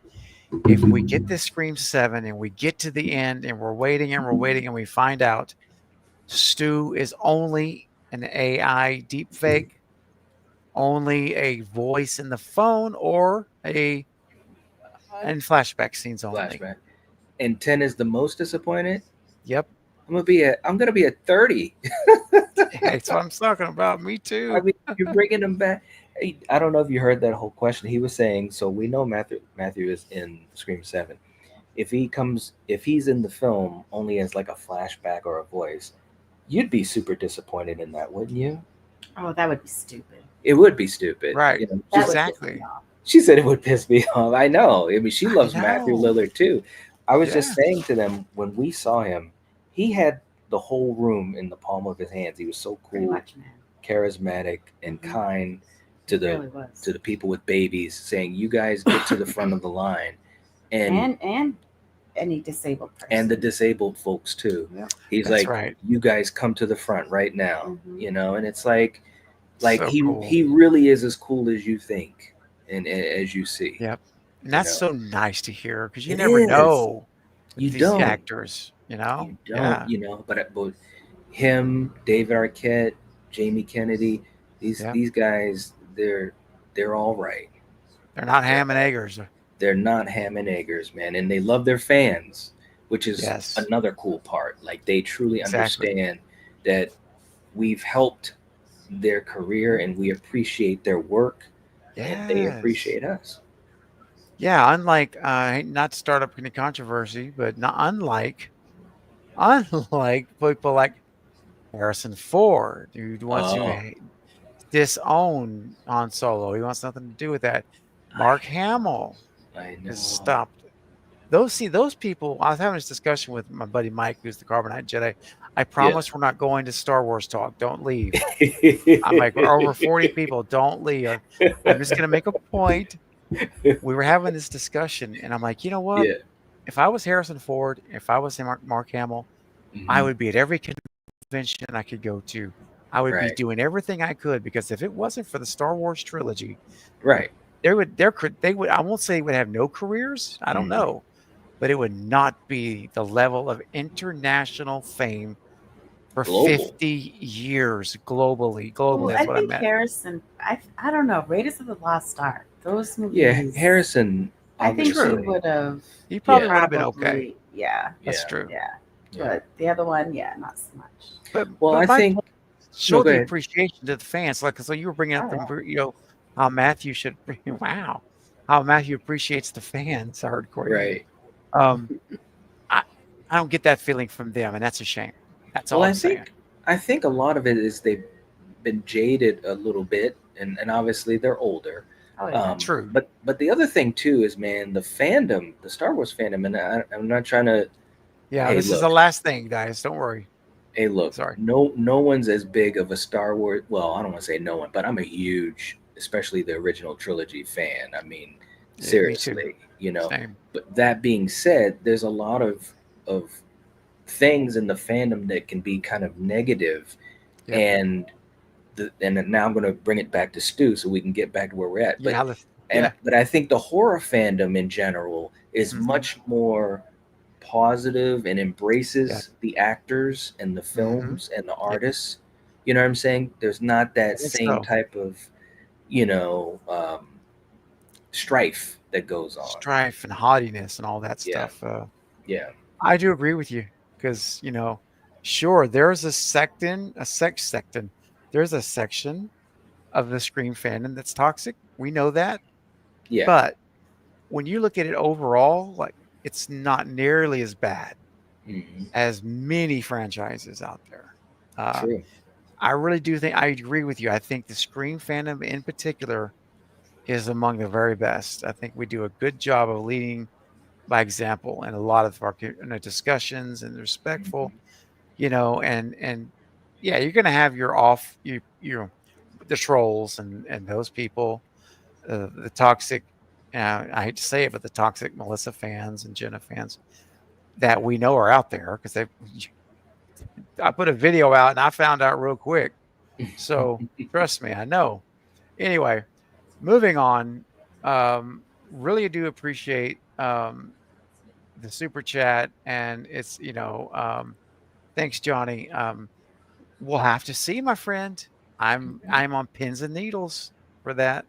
if we get this Scream 7 and we get to the end and we're waiting and we find out Stu is only an AI deepfake, only a voice in the phone, or in flashback scenes only. Flashback. And 10 is the most disappointed. Yep. I'm gonna be at 30. That's what I'm talking about. Me too. I mean, you're bringing him back. I don't know if you heard that whole question. He was saying, so we know Matthew is in Scream 7. If he's in the film only as like a flashback or a voice, you'd be super disappointed in that, wouldn't you? Oh, that would be stupid. It would be stupid, Right. You know, That would Exactly. piss me off. she said it would piss me off. I know. I mean, she I loves Matthew know. Lillard too. I was just Yes. saying to them when we saw him, he had the whole room in the palm of his hands. He was so Pretty cool, much, man. charismatic, and Mhm. kind to It the really was. to the people with babies, saying, "You guys get to the front of the line," and and any disabled person. and the disabled folks too. Yep. He's That's like, right. "You guys come to the front right now," Mhm. you know. And it's like So he cool. he really is as cool as you think and as you see. Yep. And that's know. so nice to hear because you It never is. know with You these don't. actors, you know? You don't, Yeah. you know. But him, David Arquette, Jamie Kennedy, Yep. these guys, they're all right. They're not ham and eggers. They're not ham and eggers, man, and they love their fans, which is Yes. another cool part. Like they truly Exactly. understand that we've helped their career and we appreciate their work, and they Yes. appreciate us. Yeah, unlike not to start up any controversy, but not unlike people like Harrison Ford, who wants Oh, to disown Han Solo. He wants nothing to do with that. Mark Hamill I know. has stopped. Those people. I was having this discussion with my buddy Mike, who's the Carbonite Jedi. I promise we're not going to Star Wars talk. Don't leave. I'm like, we're over 40 people. Don't leave. I'm just gonna make a point. We were having this discussion, and I'm like, you know what? Yeah. If I was Harrison Ford, if I was Mark Hamill, I Mhm. would be at every convention I could go to. I would be Right. doing everything I could, because if it wasn't for the Star Wars trilogy, Right. they would. I won't say they would have no careers. I don't Mhm. know, but it would not be the level of international fame for Global. 50 years globally. Well, Globally, I that's what I think meant. Harrison. I don't know. Raiders of the Lost Ark. Those movies. Yeah, Harrison. I think she obviously. would have. He probably Yeah. would have been okay. Probably, yeah, That's Yeah. true. yeah. Yeah. But the other one, yeah, not so much. But Well, but I my think. point, show go the ahead. appreciation to the fans. Like, so you were bringing up Oh, the how Matthew should wow, how Matthew appreciates the fans. Hardcore. Right. Um, I don't get that feeling from them, and that's a shame. That's all Well, I'm saying. I think a lot of it is they've been jaded a little bit, and obviously they're older. oh yeah. True. But the other thing too is, man, the fandom, the Star Wars fandom, and I'm not trying to. Yeah, Hey, this is look. the last thing, guys. Don't worry. Hey, look. Sorry. No one's as big of a Star Wars. Well, I don't want to say no one, but I'm a huge, especially the original trilogy fan. I mean, Yeah, me too. seriously, you know. Same. But that being said, there's a lot of things in the fandom that can be kind of negative, Yep. and now I'm going to bring it back to Stu so we can get back to where we're at. But Yeah. but I think the horror fandom in general is Mhm. much more positive and embraces the actors and the films and the artists. You know what I'm saying? There's not that think same so. type of, strife that goes on. Strife and haughtiness and all that Yeah. stuff. Yeah. I do agree with you, because sure, there's a section of the Scream fandom that's toxic. We know that, Yeah. but when you look at it overall, like, it's not nearly as bad Mhm. as many franchises out there. True. I really do think I agree with you. I think the Scream fandom in particular is among the very best. I think we do a good job of leading by example in a lot of our discussions, and respectful, and yeah, you're going to have your the trolls and those people, the toxic, I hate to say it, but the toxic Melissa fans and Jenna fans that we know are out there, because I put a video out and I found out real quick. So trust me, I know. Anyway, moving on. really do appreciate the super chat, and it's thanks, Johnny. We'll have to see, my friend. I'm on pins and needles for that.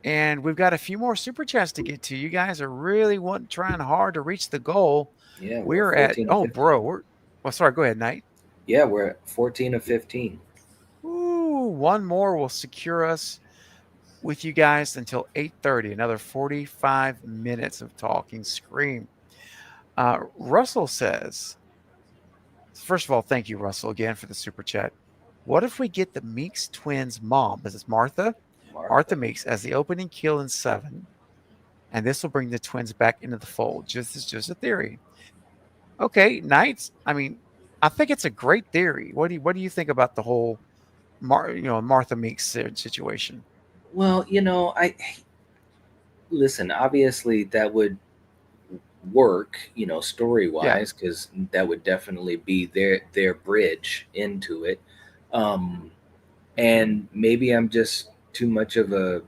And we've got a few more super chats to get to. You guys are really trying hard to reach the goal. Yeah, We're we're at 14 or 15. well, sorry, go ahead, Knight. Yeah, we're at 14 or 15. Ooh, one more will secure us with you guys until 8:30. Another 45 minutes of talking Scream. Russell says, first of all, thank you, Russell, again for the super chat. What if we get the Meeks twins' mom? This is Martha Meeks as the opening kill in 7, and this will bring the twins back into the fold. Just a theory. Okay, Knights. I mean, I think it's a great theory. What do you think about the whole Martha Meeks situation? Well, listen, obviously that would work, story wise, because that would definitely be their bridge into it. And maybe I'm just too much of a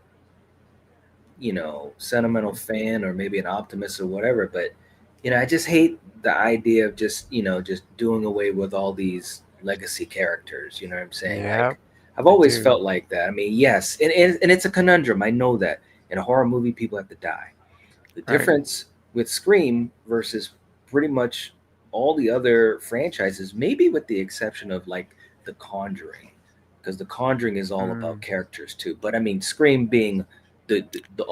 sentimental fan, or maybe an optimist or whatever, but I just hate the idea of just doing away with all these legacy characters. You know what I'm saying? Yeah, like, I've always do. felt like that. I mean, yes, and it's a conundrum. I know that in a horror movie people have to die. The Right. difference with Scream versus pretty much all the other franchises, maybe with the exception of like The Conjuring, because The Conjuring is all about characters too. But I mean, Scream being a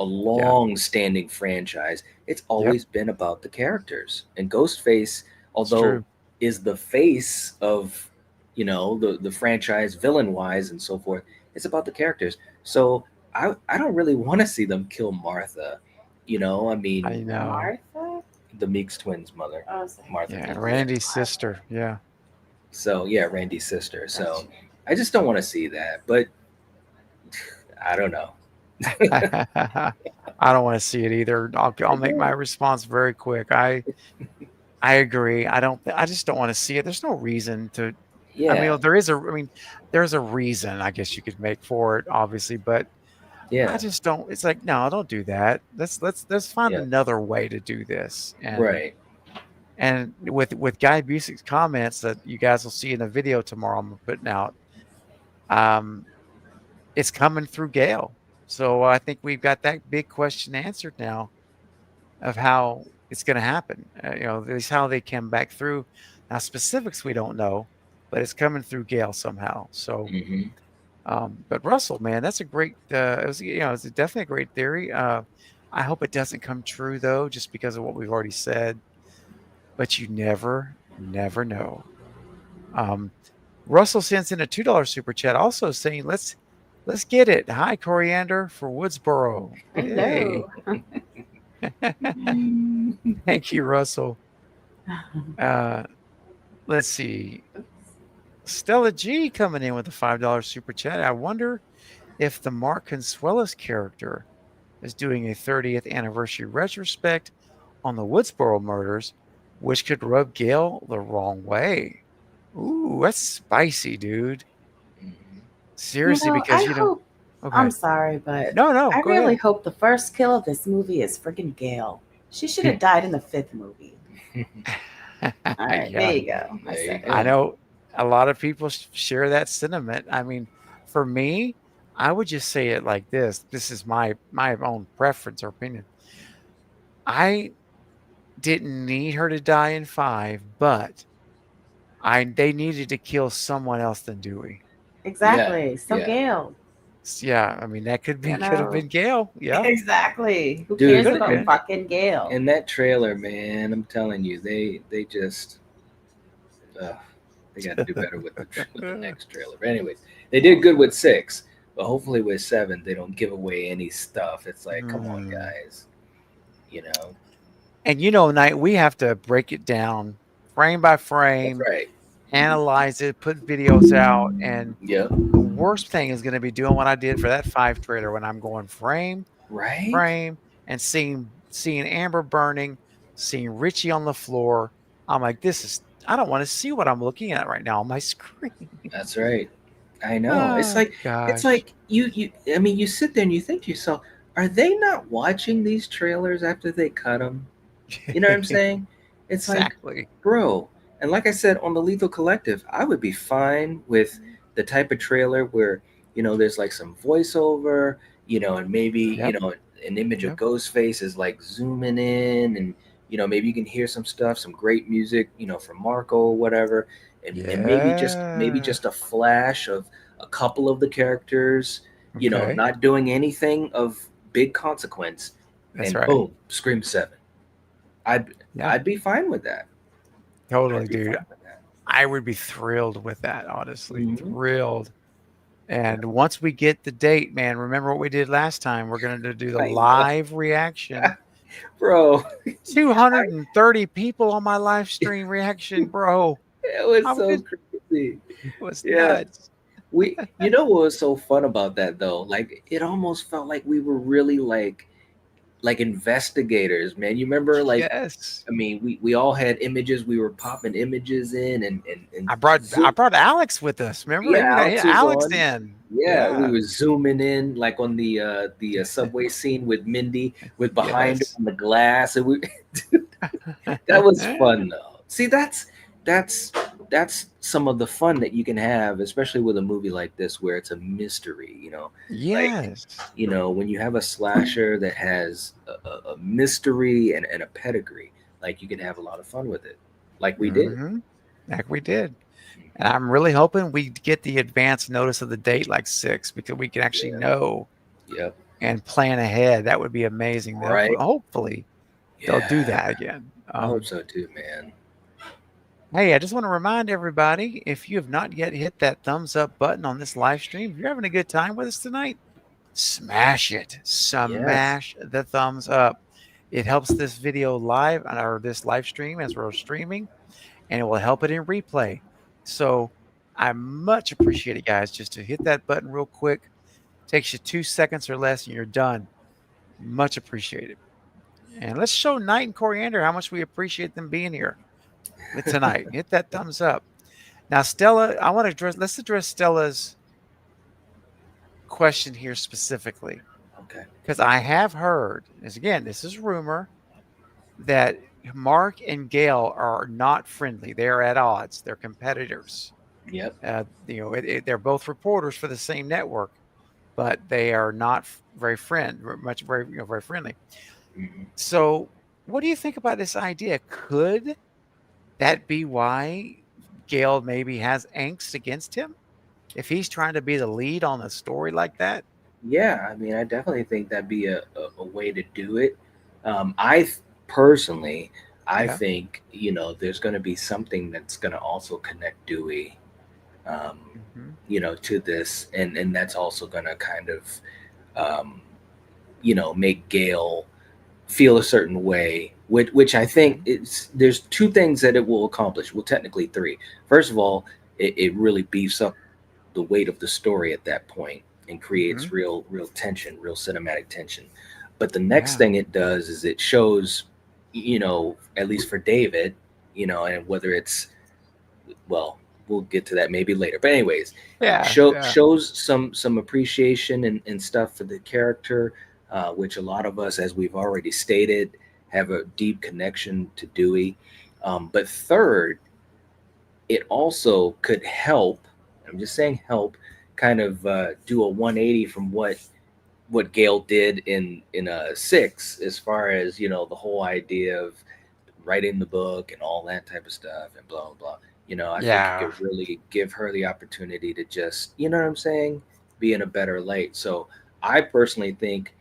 long-standing franchise, it's always been about the characters. And Ghostface, although is the face of the franchise villain-wise and so forth, it's about the characters. So I don't really want to see them kill Martha. I mean, I know. Martha? the Meeks twins' mother, Oh, sorry. Martha. Yeah, Meeks. Randy's sister. Yeah. So yeah, Randy's sister. So I just don't want to see that. But I don't know. I don't want to see it either. I'll make my response very quick. I agree. I just don't want to see it. There's no reason to. Yeah. I mean, there's a reason I guess you could make for it, obviously, but yeah. I just don't. It's like, no, don't do that. Let's find another way to do this. And, right. And with Guy Busick's comments that you guys will see in the video tomorrow, I'm putting out. It's coming through Gale. So I think we've got that big question answered now of how it's going to happen. At least how they came back through. Now specifics we don't know, but it's coming through Gale somehow. So, but Russell, man, that's a great. It's definitely a great theory. I hope it doesn't come true though, just because of what we've already said. But you never know. Russell sends in a $2 super chat, also saying, "Let's get it." Hi, Coriander for Woodsboro. Hello. Hey. Thank you, Russell. Let's see. Stella G coming in with a $5 super chat. I wonder if the Mark Consuelos character is doing a 30th anniversary retrospect on the Woodsboro murders, which could rub Gale the wrong way. Ooh, that's spicy, dude. Seriously, because hope, okay. I'm sorry, but no, I go really ahead. hope the first kill of this movie is freaking Gale. She should have died in the 5th movie. All right, there you go. I know a lot of people share that sentiment. I mean, for me, I would just say it like this. This is my own preference or opinion. I didn't need her to die in 5, but they needed to kill someone else than Dewey. Exactly. Gale. Yeah, I mean that could have been Gale. Yeah, exactly. Who cares about fucking Gale? In that trailer, man, I'm telling you, they just they got to do better with the next trailer. But anyways, they did good with 6, but hopefully with 7 they don't give away any stuff. It's like, come on, guys, And Knight, we have to break it down frame by frame. That's right. Analyze it, put videos out, and the worst thing is going to be doing what I did for that 5 trailer when I'm going frame, and seeing Amber burning, seeing Richie on the floor. I'm like, I don't want to see what I'm looking at right now on my screen. That's right. I know. It's like you. I mean, you sit there and you think to yourself, are they not watching these trailers after they cut them? You know what I'm saying? It's like, Exactly. bro. And like I said on the Lethal Collective, I would be fine with the type of trailer where, there's like some voiceover, and maybe, Yep. an image of Yep. Ghostface is like zooming in, and, maybe you can hear some stuff, some great music, from Marco or whatever. And maybe just a flash of a couple of the characters, Okay. not doing anything of big consequence. That's And right. boom, Scream 7. Yeah. I'd be fine with that. Totally, I'd be dude. fine with that. I would be thrilled with that, honestly. Mhm. Thrilled. And once we get the date, man, remember what we did last time? We're going to do the I know. live reaction. Bro, 230 people on my live stream reaction, bro. it was I so was- crazy. It was Yeah. nuts. You know what was so fun about that though? Like it almost felt like we were really like investigators, man. You remember Yes. I mean, we all had images, we were popping images in and I brought Alex with us. Remember? Yeah, We got Alex was Alex on. in. Yeah, we were zooming in like on the subway scene with Mindy with behind Yes. her on the glass, and that was fun though. See, that's some of the fun that you can have, especially with a movie like this where it's a mystery. Yes. When you have a slasher that has a mystery and a pedigree, like you can have a lot of fun with it, like we did. Mhm. Like we did. And I'm really hoping we get the advance notice of the date like 6 because we can actually know Yep. and plan ahead. That would be amazing. Right. Hopefully they'll do that again. I hope so too, man. Hey, I just want to remind everybody, if you have not yet hit that thumbs up button on this live stream, if you're having a good time with us tonight, smash it. Smash the thumbs up. It helps this video live or this live stream as we're streaming, and it will help it in replay. So I much appreciate it, guys, just to hit that button real quick. Takes you 2 seconds or less, and you're done. Much appreciated. And let's show Knight and Coriander how much we appreciate them being here tonight. Hit that thumbs up. Now, Stella, let's address Stella's question here specifically. Okay. Because I have heard, this is rumor, that Mark and Gail are not friendly. They're at odds. They're competitors. Yep. They're both reporters for the same network, but they are not very friendly. Mm-hmm. So, what do you think about this idea? Could that be why Gail maybe has angst against him if he's trying to be the lead on a story like that? Yeah, I mean, I definitely think that'd be a way to do it. Personally, I think there's going to be something that's going to also connect Dewey, to this, and that's also going to kind of, make Gail feel a certain way. Which I think there's 2 things that it will accomplish. Well, technically 3. First of all, it really beefs up the weight of the story at that point and creates real tension, real cinematic tension. But the next thing it does is it shows, at least for David, and whether it's, well, we'll get to that maybe later. But anyways, shows some appreciation and stuff for the character, which a lot of us, as we've already stated, have a deep connection to Dewey. But third, it also could help, I'm just saying help, kind of do a 180 from what Gail did in 6, as far as the whole idea of writing the book and all that type of stuff and blah blah blah. I think it could really give her the opportunity to just, what I'm saying, be in a better light. So I personally think,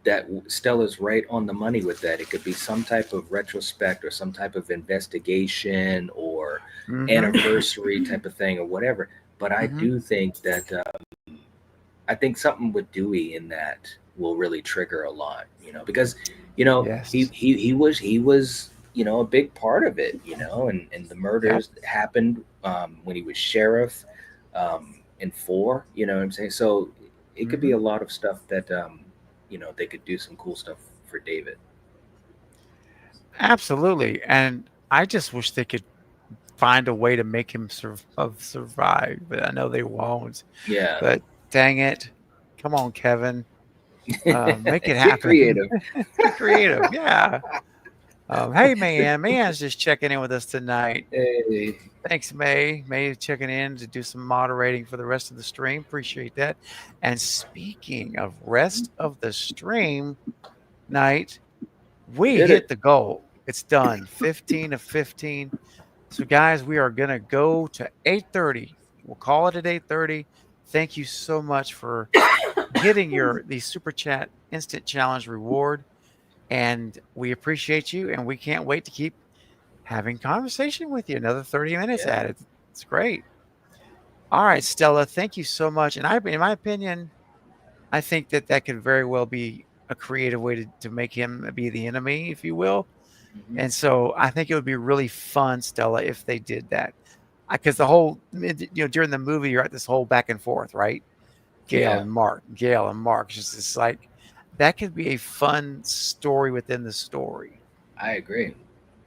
that Stella's right on the money with that. It could be some type of retrospect or some type of investigation or anniversary type of thing or whatever. But I do think that I think something with Dewey in that will really trigger a lot, because he was a big part of it, and the murders happened when he was sheriff in 4, what I'm saying. So it could be a lot of stuff that they could do some cool stuff for David. Absolutely. And I just wish they could find a way to make him survive, but I know they won't. Yeah. But dang it. Come on, Kevin. Make it Get happen. creative. Get creative. Yeah. Hey, Man's just checking in with us tonight. Hey. Thanks, May. May checking in to do some moderating for the rest of the stream. Appreciate that. And speaking of rest of the stream night, we Did hit it. the goal. It's done. 15 of 15. So, guys, we are going to go to 8:30. We'll call it at 8:30. Thank you so much for getting the super chat instant challenge reward. And we appreciate you. And we can't wait to keep having conversation with you. Another 30 minutes Yeah. at it. It's great. All right, Stella, thank you so much. And in my opinion, I think that could very well be a creative way to make him be the enemy, if you will. Mhm. And so I think it would be really fun, Stella, if they did that. Because the whole, during the movie, you're at this whole back and forth, right? Gail Yeah. and Mark, Gail and Mark. It's like, that could be a fun story within the story. I agree.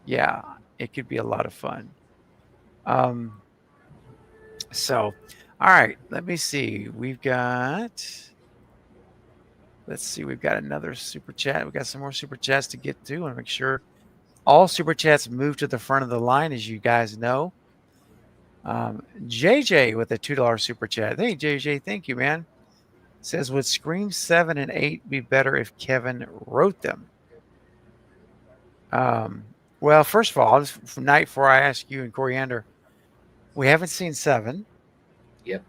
Yeah, it could be a lot of fun. So, all right, let me see. We've got another super chat. We've got some more super chats to get to. I want to make sure all super chats move to the front of the line, as you guys know. JJ with a $2 super chat. Hey, JJ, thank you, man. Says, would Scream 7 and 8 be better if Kevin wrote them? Well, first of all, night before I ask you and Coriander, we haven't seen 7. Yep.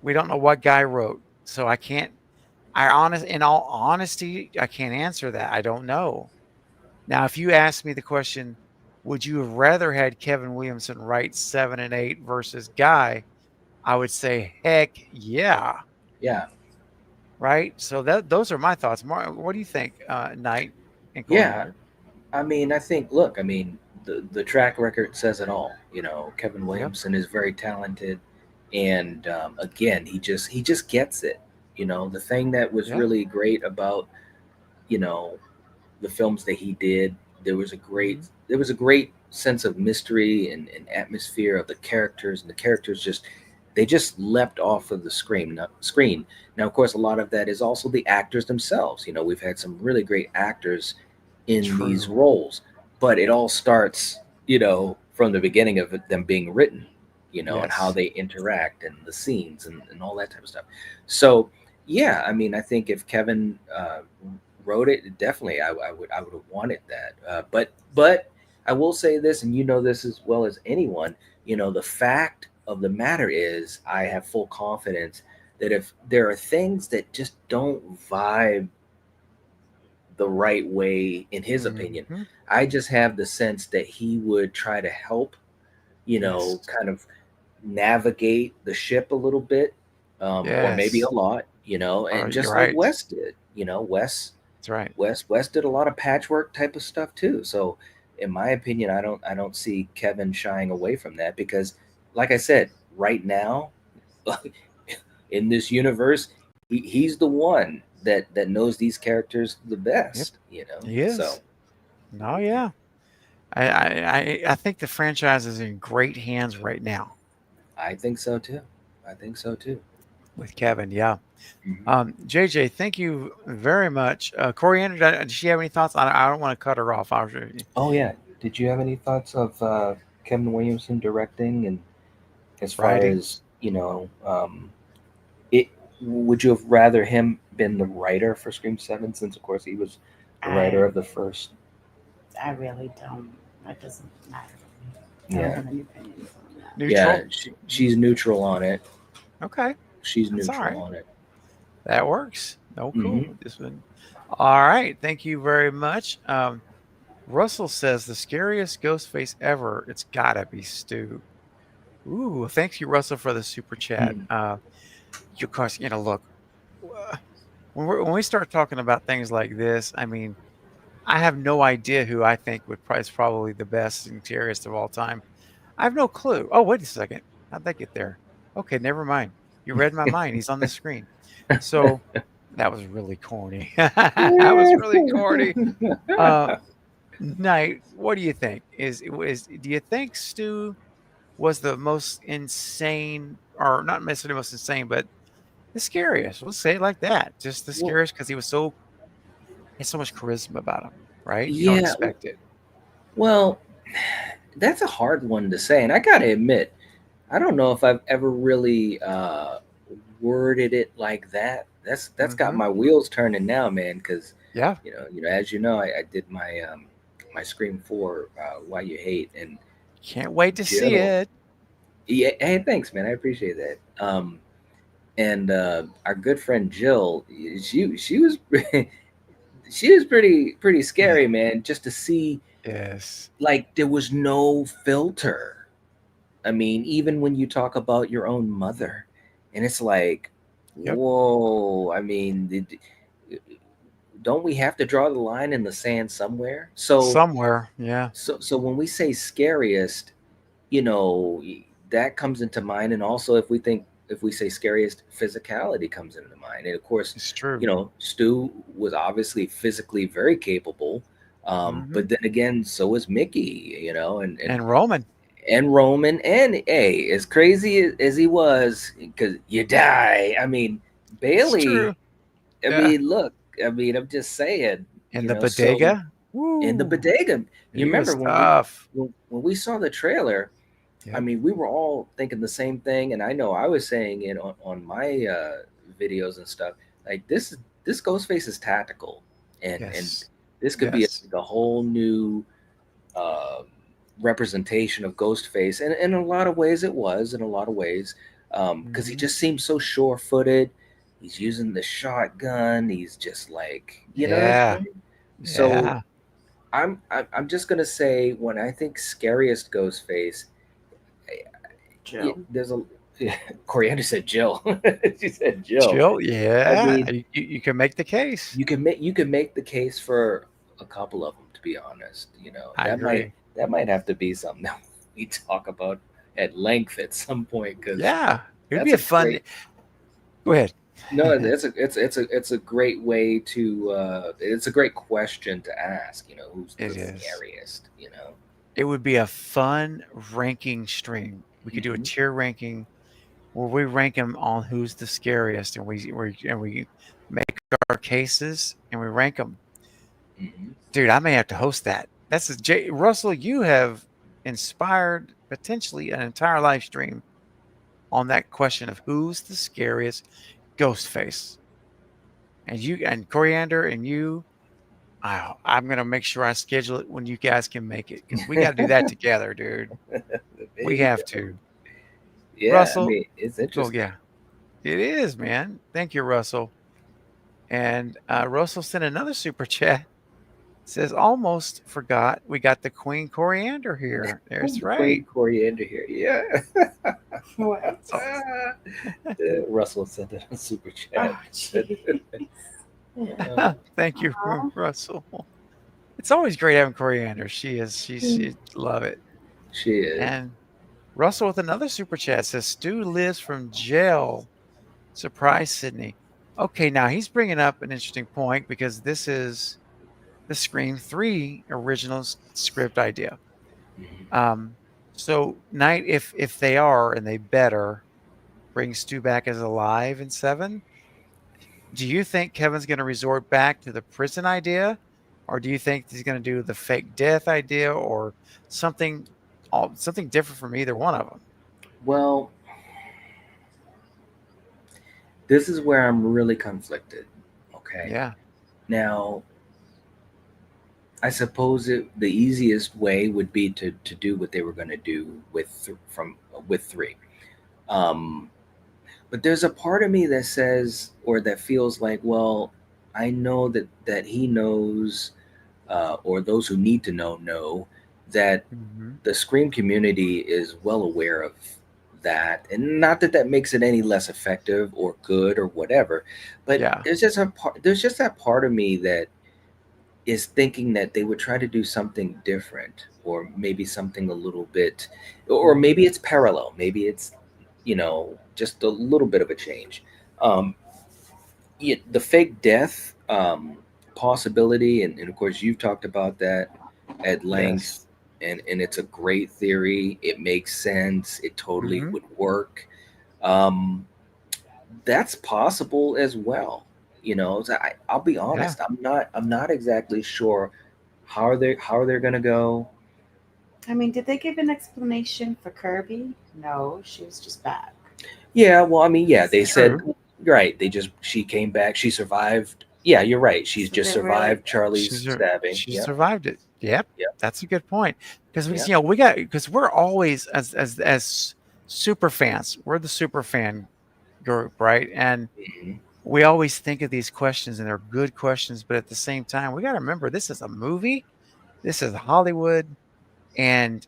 We don't know what guy wrote, so I can't. In all honesty, I can't answer that. I don't know. Now, if you ask me the question, would you have rather had Kevin Williamson write 7 and 8 versus Guy? I would say, heck yeah. Yeah. Right. So those are my thoughts. Mark, what do you think, Knight and Yeah. Coriander? I mean, I think. Look, I mean, the track record says it all. You know, Kevin Williamson is very talented, and again, he just gets it. You know, the thing that was Yeah. really great about, you know, the films that he did, there was a great sense of mystery and atmosphere of the characters, and the characters just leapt off of the screen. Now, of course, a lot of that is also the actors themselves. You know, we've had some really great actors in these roles, but it all starts, you know, from the beginning of them being written, you know, and how Yes. they interact and the scenes and all that type of stuff. So, yeah, I mean, I think if Kevin wrote it, definitely I would have wanted that. But I will say this, and you know this as well as anyone, you know, the fact of the matter is I have full confidence that if there are things that just don't vibe the right way, in his opinion, Mhm. I just have the sense that he would try to help, you know, Yes. kind of navigate the ship a little bit, or maybe a Yes. lot, you know, and You're just like right. Wes did, you know, That's right. Wes did a lot of patchwork type of stuff too. So, in my opinion, I don't see Kevin shying away from that because, like I said, right now, in this universe, he's the one that knows these characters the best. You know, He is. so No, yeah. I think the franchise is in great hands right now I think so too. I think so too. with Kevin. Yeah. Mhm. JJ, thank you very much. Coriander, does she have any thoughts? I don't want to cut her off. Oh yeah. Did you have any thoughts of Kevin Williamson directing, and as far Writing. as you know, it would you have rather him been the writer for Scream 7, since of course he was the writer of the first? I really don't. That doesn't matter to me. I don't Yeah. have any opinions on that. Neutral. Yeah, she's neutral on it. Okay. She's That's all neutral right. on it. That works. No, cool. Mhm. This one. All right. Thank you very much. Russell says the scariest ghost face ever. It's gotta be Stu. Ooh, thank you, Russell, for the super chat. Mhm. Of course, look, when we start talking about things like this, I mean, I have no idea who I think is probably the best and scariest of all time. I have no clue. Oh, wait a second. How'd that get there? Okay, never mind. You read my mind. He's on the screen. So that was really corny. That was really corny. Knight, what do you think? Do you think Stu was the most insane, or not necessarily most insane, but the scariest. Let's say it like that. Just the Well, scariest because he had so much charisma about him, right? You don't yeah. expect it. Well, that's a hard one to say, and I gotta admit, I don't know if I've ever really worded it like that. That's got Hmm. my wheels turning now, man. Because Yeah. as you know, I did my Scream 4, Why You Hate, and Can't wait to see Jill. it. Yeah, hey, thanks, man. I appreciate that. And our good friend Jill, she was she was pretty scary, man. Just to see, Yes. like, there was no filter. I mean, even when you talk about your own mother, and it's like, Yep. whoa. I mean, don't we have to draw the line in the sand somewhere? Somewhere. Yeah. So when we say scariest, that comes into mind, and also if we say scariest, physicality comes into mind, and of course, It's true. Stu was obviously physically very capable, Hmm. but then again, so was Mickey, And Roman. and Roman, and hey, as crazy as he was, because you die. I mean, It's Bailey. true. I Yeah. mean, look. I mean, I'm just saying. And the So bodega. in the Woo. bodega, you He remember was tough. when we saw the trailer. I Yep. mean, we were all thinking the same thing, and I know I was saying it on my videos and stuff. Like, this Ghostface is tactical, and Yes. this could be Yes. a whole new uh, representation of Ghostface, and in a lot of ways, it was in a lot of ways, because he Hmm. just seems so sure-footed. He's using the shotgun. He's just like, you know what I'm Yeah. saying? So Yeah. I'm just gonna say, when I think scariest Ghostface. Jill. There's a Coriander said Jill. She said Jill. Chill. I Yeah. mean, You can make the case. you can make the case for a couple of them. To be honest, I agree. that might have to be something that we talk about at length at some point, because Yeah. It'd be that's a a fun. great. Go ahead. No, it's a great way to. It's a great question to ask. Who's It the is. scariest? It would be a fun ranking stream. We could do a Mhm, tier ranking where we rank them on who's the scariest, and we make our cases and we rank them. mhm. Dude, I may have to host that. That's Russell. You have inspired potentially an entire live stream on that question of who's the scariest ghost face. And you and Coriander and you, I'm gonna make sure I schedule it when you guys can make it because we got to do that together, dude. There We you have go. to. Yeah, I Russell, mean, it's oh interesting. yeah, it is, man. Thank you, Russell. And Russell sent another super chat. Says almost forgot we got the Queen Coriander here. That's Queen right. Coriander here. Yeah. What? Oh, Russell sent it on super Oh, chat. jeez. thank you, Aw. Russell. It's always great having Coriander. She is. She love it. She is. And Russell with another super chat says Stu lives from jail. Surprise, Sydney. Okay, now he's bringing up an interesting point because this is the Scream 3 original script idea. Mhm. So Knight, if they are and they better bring Stu back as alive in 7, do you think Kevin's going to resort back to the prison idea, or do you think he's going to do the fake death idea, or something, something different from either one of them? Well, this is where I'm really conflicted. Okay. Yeah. Now, I suppose the easiest way would be to do what they were going to do with 3. Um, but there's a part of me that says, or that feels like, well, I know that he knows, or those who need to know that Hmm. the Scream community is well aware of that, and not that that makes it any less effective or good or whatever, but Yeah. there's just that part of me that is thinking that they would try to do something different, or maybe something a little bit, or maybe it's parallel, maybe it's just a little bit of a change. um the fake death possibility, and of course you've talked about that at length, Yes. and it's a great theory. It makes sense. It totally Hmm. would work. um that's possible as well. So I'll be honest. I'm not exactly sure how they're gonna go. I mean, did they give an explanation for Kirby? No, she was just back. Yeah, well, I mean, yeah, they said True. right. She came back. She survived. Yeah, you're right. She's So just they really- survived Charlie's stabbing. She Yeah, survived it. Yep. yeah, That's a good point. Because yeah. because we're always as super fans, we're the super fan group, right? And Mhm. we always think of these questions and they're good questions, but at the same time, we got to remember this is a movie, this is Hollywood, and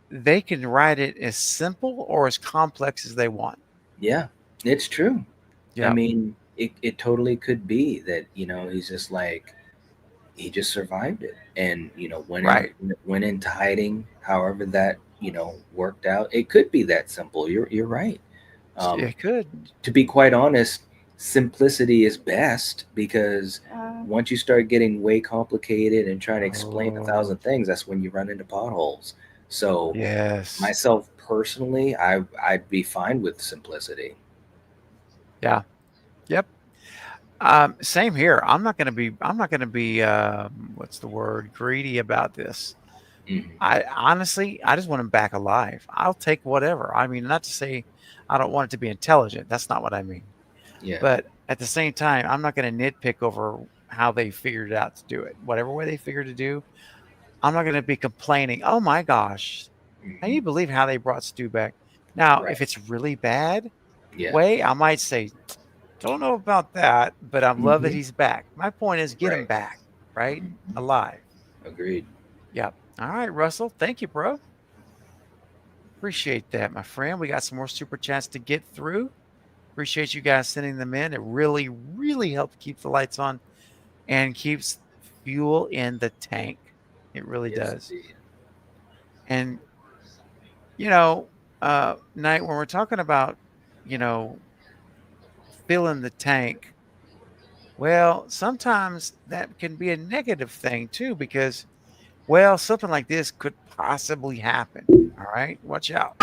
they can write it as simple or as complex as they want. Yeah, it's true. I Yeah. mean, it totally could be that he's just like he just survived it, and Right. went into hiding. However that worked out, it could be that simple. You're right. Um, It could. to be quite honest, simplicity is best because once you start getting way complicated and trying to explain a Oh, thousand things, that's when you run into potholes. So yes. myself personally, I'd be fine with simplicity. Yeah. Yep. Same here. I'm not going to be, what's the word, greedy about this. Mhm. I honestly, I just want him back alive. I'll take whatever. I mean, not to say I don't want it to be intelligent. That's not what I mean. Yeah. But at the same time, I'm not going to nitpick over how they figured it out to do it. Whatever way they figured to do, I'm not going to be complaining. Oh my gosh, can you Mhm. believe how they brought Stu back? Now, Right. if it's really bad Yeah. way, I might say, don't know about that, but I love that Mhm. he's back. My point is get him Right. back, right? Mhm. Alive. Agreed. Yep. All right, Russell. Thank you, bro. Appreciate that, my friend. We got some more super chats to get through. Appreciate you guys sending them in. It really, really helps keep the lights on and keeps fuel in the tank. It really Yes, does. indeed. And, Knight, when we're talking about, you know, filling the tank, well, sometimes that can be a negative thing too, because, well, something like this could possibly happen. All right, watch out.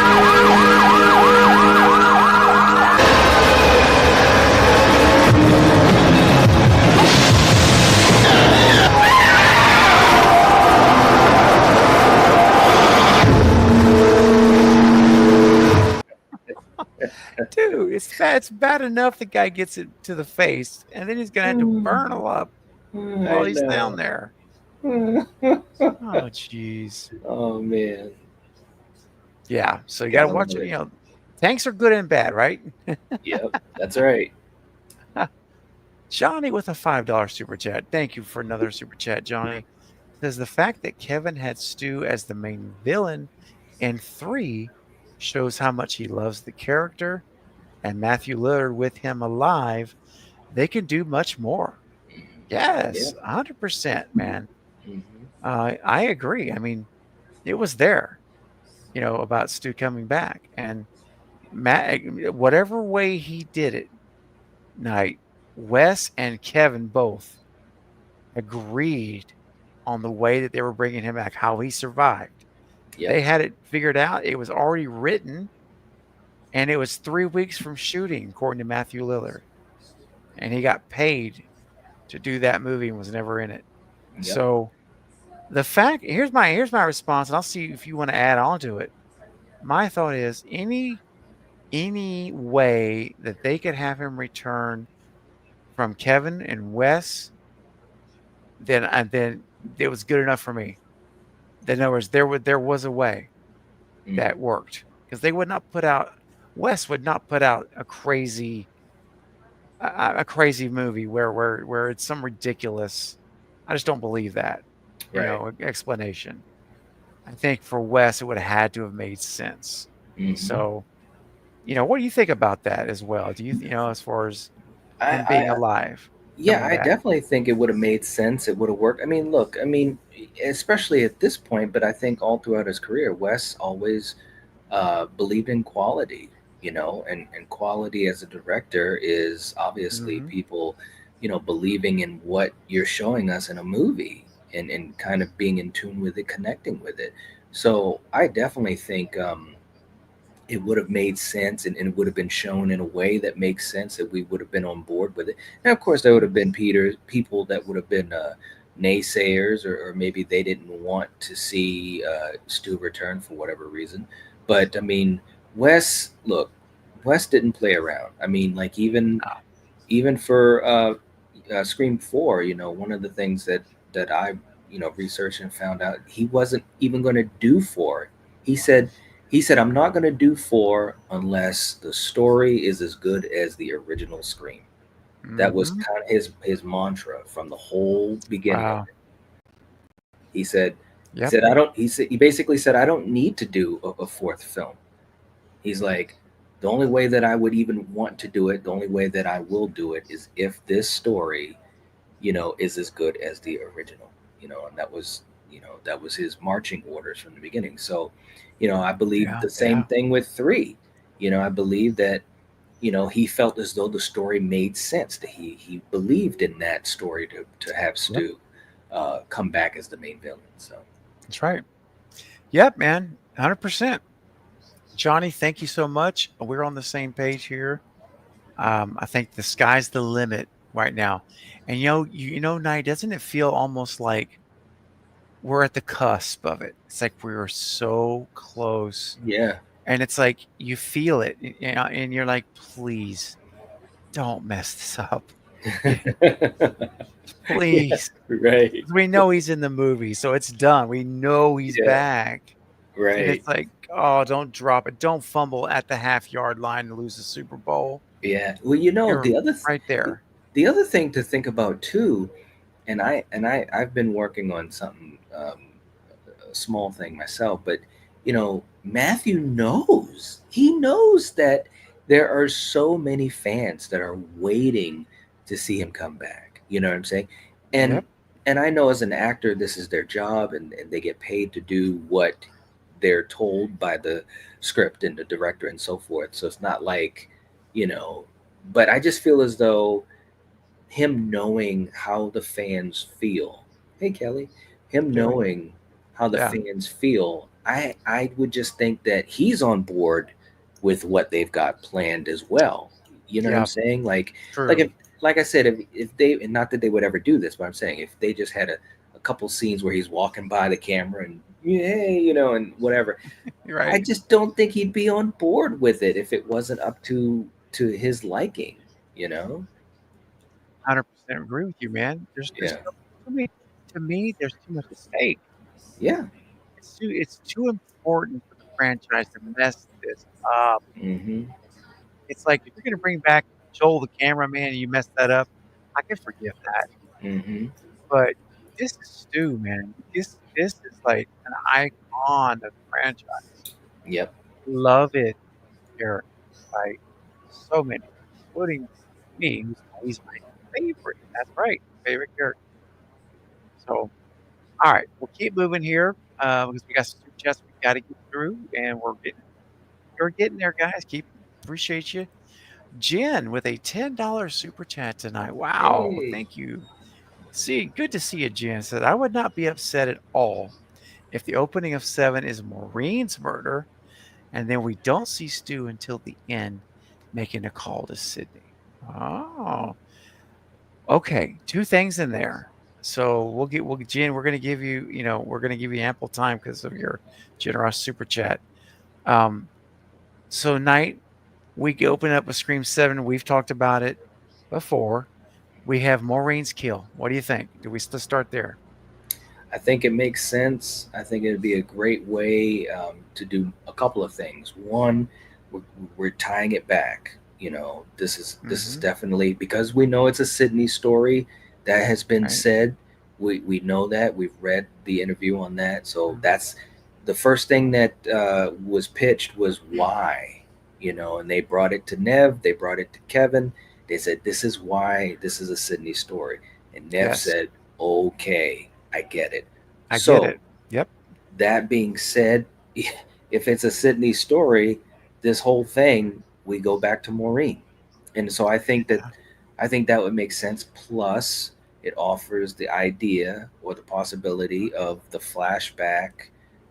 Dude, it's bad. It's bad enough the guy gets it to the face, and then he's gonna have to burn him up while he's down there. Oh, jeez. Oh man. Yeah. So you gotta watch it. Tanks are good and bad, right? Yep, that's right. Johnny with a $5 super chat. Thank you for another super chat, Johnny. Says the fact that Kevin had Stu as the main villain in 3 shows how much he loves the character, and Matthew Lillard with him alive, they can do much more. Yes, 100%, man. Mhm. I agree. I mean, it was there, about Stu coming back, and Matt, whatever way he did it, Knight, Wes and Kevin both agreed on the way that they were bringing him back, how he survived. Yep. They had it figured out. It was already written, and it was 3 weeks from shooting, according to Matthew Lillard. And he got paid to do that movie and was never in it. Yep. So the fact here's my response, and I'll see if you want to add on to it. My thought is any way that they could have him return from Kevin and Wes, then it was good enough for me. In other words, there was a way that worked, because they would not put out Wes would not put out a crazy movie where it's some ridiculous. I just don't believe that, explanation. I think for Wes, it would have had to have made sense. Mhm. So, what do you think about that as well? Do you, as far as him being alive? Yeah, coming I back? definitely think it would have made sense. It would have worked. I mean, look, especially at this point, but I think all throughout his career, Wes always believed in quality, and quality as a director is obviously Mhm. people, believing in what you're showing us in a movie and kind of being in tune with it, connecting with it. So I definitely think it would have made sense, and it would have been shown in a way that makes sense, that we would have been on board with it. And of course, there would have been people that would have been naysayers, or maybe they didn't want to see Stu return for whatever reason. But I mean, Wes didn't play around. I mean, like even for Scream 4, one of the things that I researched and found out, he wasn't even going to do 4. He said I'm not going to do 4 unless the story is as good as the original Scream. That was Mhm. kind of his mantra from the whole beginning. Wow. He said Yep. he basically said, I don't need to do a fourth film. He's like, the only way that I would even want to do it, the only way that I will do it, is if this story, is as good as the original. And that was his marching orders from the beginning. So, I believe Yeah. the same Yeah. thing with 3. I believe that, he felt as though the story made sense, that he believed in that story to have Stu come back as the main villain. So That's right. Yep, man. 100%. Johnny, thank you so much. We're on the same page here. I think the sky's the limit right now. And Nye, doesn't it feel almost like we're at the cusp of it? It's like we are so close. yeah. And it's like you feel it, and you're like, please don't mess this up. Please. Right. We know he's in the movie, so it's done. We know he's Yeah. back. And Right. it's like, oh, don't drop it. Don't fumble at the half-yard line and lose the Super Bowl. Yeah. Well, You're the other right there. the other thing to think about too, and I've been working on something, a small thing myself, but Matthew knows. He knows that there are so many fans that are waiting to see him come back. You know what I'm saying? And Yep. and I know as an actor, this is their job, and they get paid to do what they're told by the script and the director and so forth. So it's not like, but I just feel as though him knowing how the fans feel. Hey, Kelly. Him Kelly. knowing how the Yeah. fans feel, I would just think that he's on board with what they've got planned as well. You know what I'm Yeah. saying? Like True. like I said, if they, and not that they would ever do this, but I'm saying if they just had a couple scenes where he's walking by the camera and hey, and whatever, You're I right. just don't think he'd be on board with it if it wasn't up to his liking. 100% agree with you, man. There's Yeah. too many, to me, there's too much at stake. Yeah. It's too important for the franchise to mess this up. Hmm. It's like if you're gonna bring back Joel the cameraman and you mess that up, I can forgive that. Hmm. But this is Stu, man. This is like an icon of the franchise. Yep. Love it, Eric. Like so many, including me, who's always my favorite. That's right, favorite character. So, all right, we'll keep moving here because we got some super chats we got to get through, and we're getting there, guys. Appreciate you. Jen with a $10 super chat tonight. Wow, Hey. thank you. Good to see you, Jen. Said I would not be upset at all if the opening of 7 is Maureen's murder, and then we don't see Stu until the end, making a call to Sydney. Oh, okay. 2 things in there. So Jen. We're gonna give you, ample time because of your generous super chat. So Night, we open up with Scream 7. We've talked about it before. We have Maureen's kill. What do you think? Do we still start there? I think it makes sense. I think it'd be a great way to do a couple of things. One, we're tying it back. This is Mhm. definitely, because we know it's a Sydney story that has been Right. said. We know that, we've read the interview on that. So Mhm. that's the first thing that was pitched was why, and they brought it to Nev, they brought it to Kevin. They said, this is why this is a Sydney story. And Nev Yes. said, okay, I get it. I So, get it. Yep. that being said, if it's a Sydney story, this whole thing, we go back to Maureen. And so I think that would make sense. Plus, it offers the idea or the possibility of the flashback,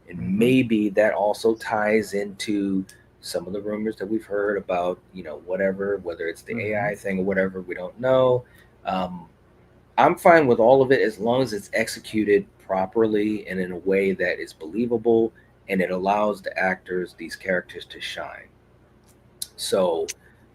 and Mhm. maybe that also ties into some of the rumors that we've heard about, whatever, whether it's the Mhm. AI thing or whatever, we don't know. I'm fine with all of it as long as it's executed properly and in a way that is believable and it allows the actors, these characters, to shine. So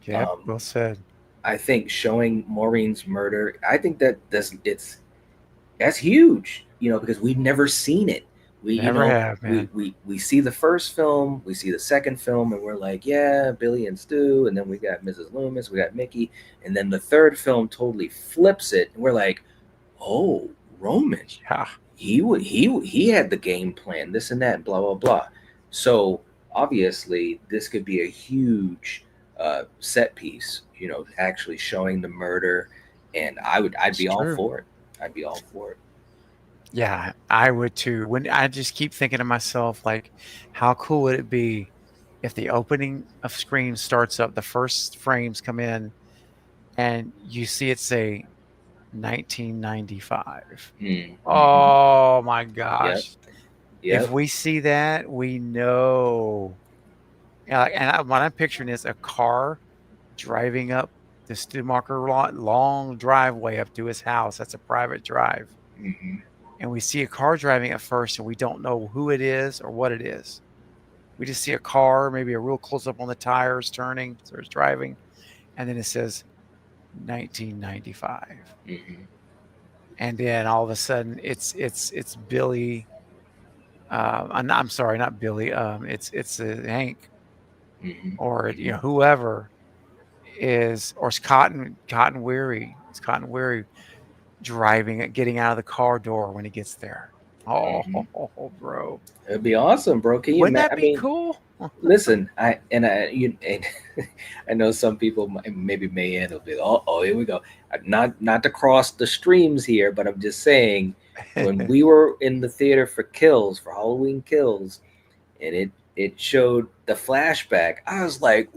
Yep. um, Well said. I think showing Maureen's murder, I think that's huge, because we've never seen it. We, Never have, we, man. we see the first film, we see the second film, and we're like, yeah, Billy and Stu, and then we got Mrs. Loomis, we got Mickey, and then the third film totally flips it, and we're like, oh, Roman, Yeah. he had the game plan, this and that, blah blah blah. So obviously, this could be a huge set piece, actually showing the murder, and I'd It's be all true. for it. I'd be all for it. Yeah, I would too. When I just keep thinking to myself, like, how cool would it be if the opening of Scream starts up, the first frames come in, and you see it say 1995. Mm-hmm. Oh my Yep. gosh. If Yep. we see that, we know. What I'm picturing is a car driving up the Stumacher long driveway up to his house. That's a private drive. Mm-hmm. And we see a car driving at first, and we don't know who it is or what it is. We just see a car, maybe a real close up on the tires turning, so it's driving, and then it says 1995. Mm-hmm. And then all of a sudden, it's Billy. I'm sorry, not Billy. It's Hank, Mm-hmm. or whoever is, or it's Cotton Weary. It's Cotton Weary driving, getting out of the car door when he gets there. Oh, Mm-hmm. bro. It'd be awesome, bro. Can you Wouldn't imagine? that I be mean, cool? listen, I know some people maybe may end up, oh, here we go. Not to cross the streams here, but I'm just saying, when we were in the theater for Halloween Kills, and it showed the flashback, I was like,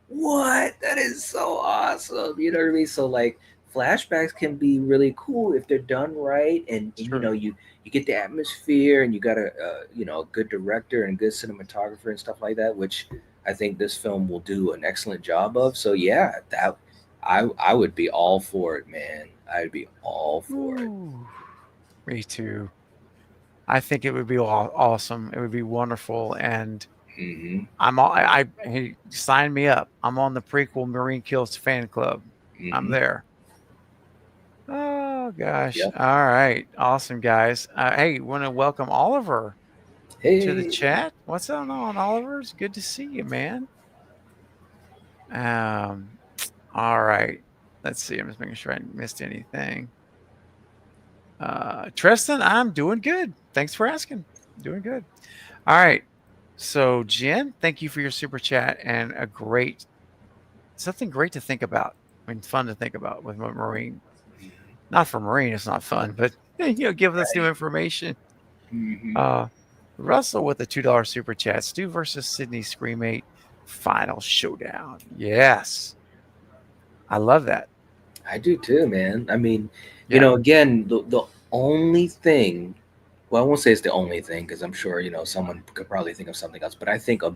what? That is so awesome. You know what I mean? So like, flashbacks can be really cool if they're done right, and Sure. you get the atmosphere, and you got a good director and good cinematographer and stuff like that, which I think this film will do an excellent job of. So yeah, that I would be all for it, man. I'd be all for it. Ooh, me too. I think it would be awesome. It would be wonderful, and Mm-hmm. hey, sign me up. I'm on the prequel Marine Kills fan club. I'm Mm-hmm. there. Oh gosh. Yep. All right. Awesome, guys. Hey, want to welcome Oliver to the Hey. chat. What's going on, Oliver? It's good to see you, man. All right. Let's see. I'm just making sure I didn't missed anything. Tristan, I'm doing good. Thanks for asking. Doing good. All right. So, Jen, thank you for your super chat and something great to think about. I mean, fun to think about with Marine. Not for Marine, it's not fun, but giving us new information. Mm-hmm. Russell with a $2 super chat. Stu versus Sydney Scream 8 final showdown. Yes. I love that. I do too, man. I mean, Yeah. again, the only thing, well, I won't say it's the only thing, because I'm sure, someone could probably think of something else, but I think a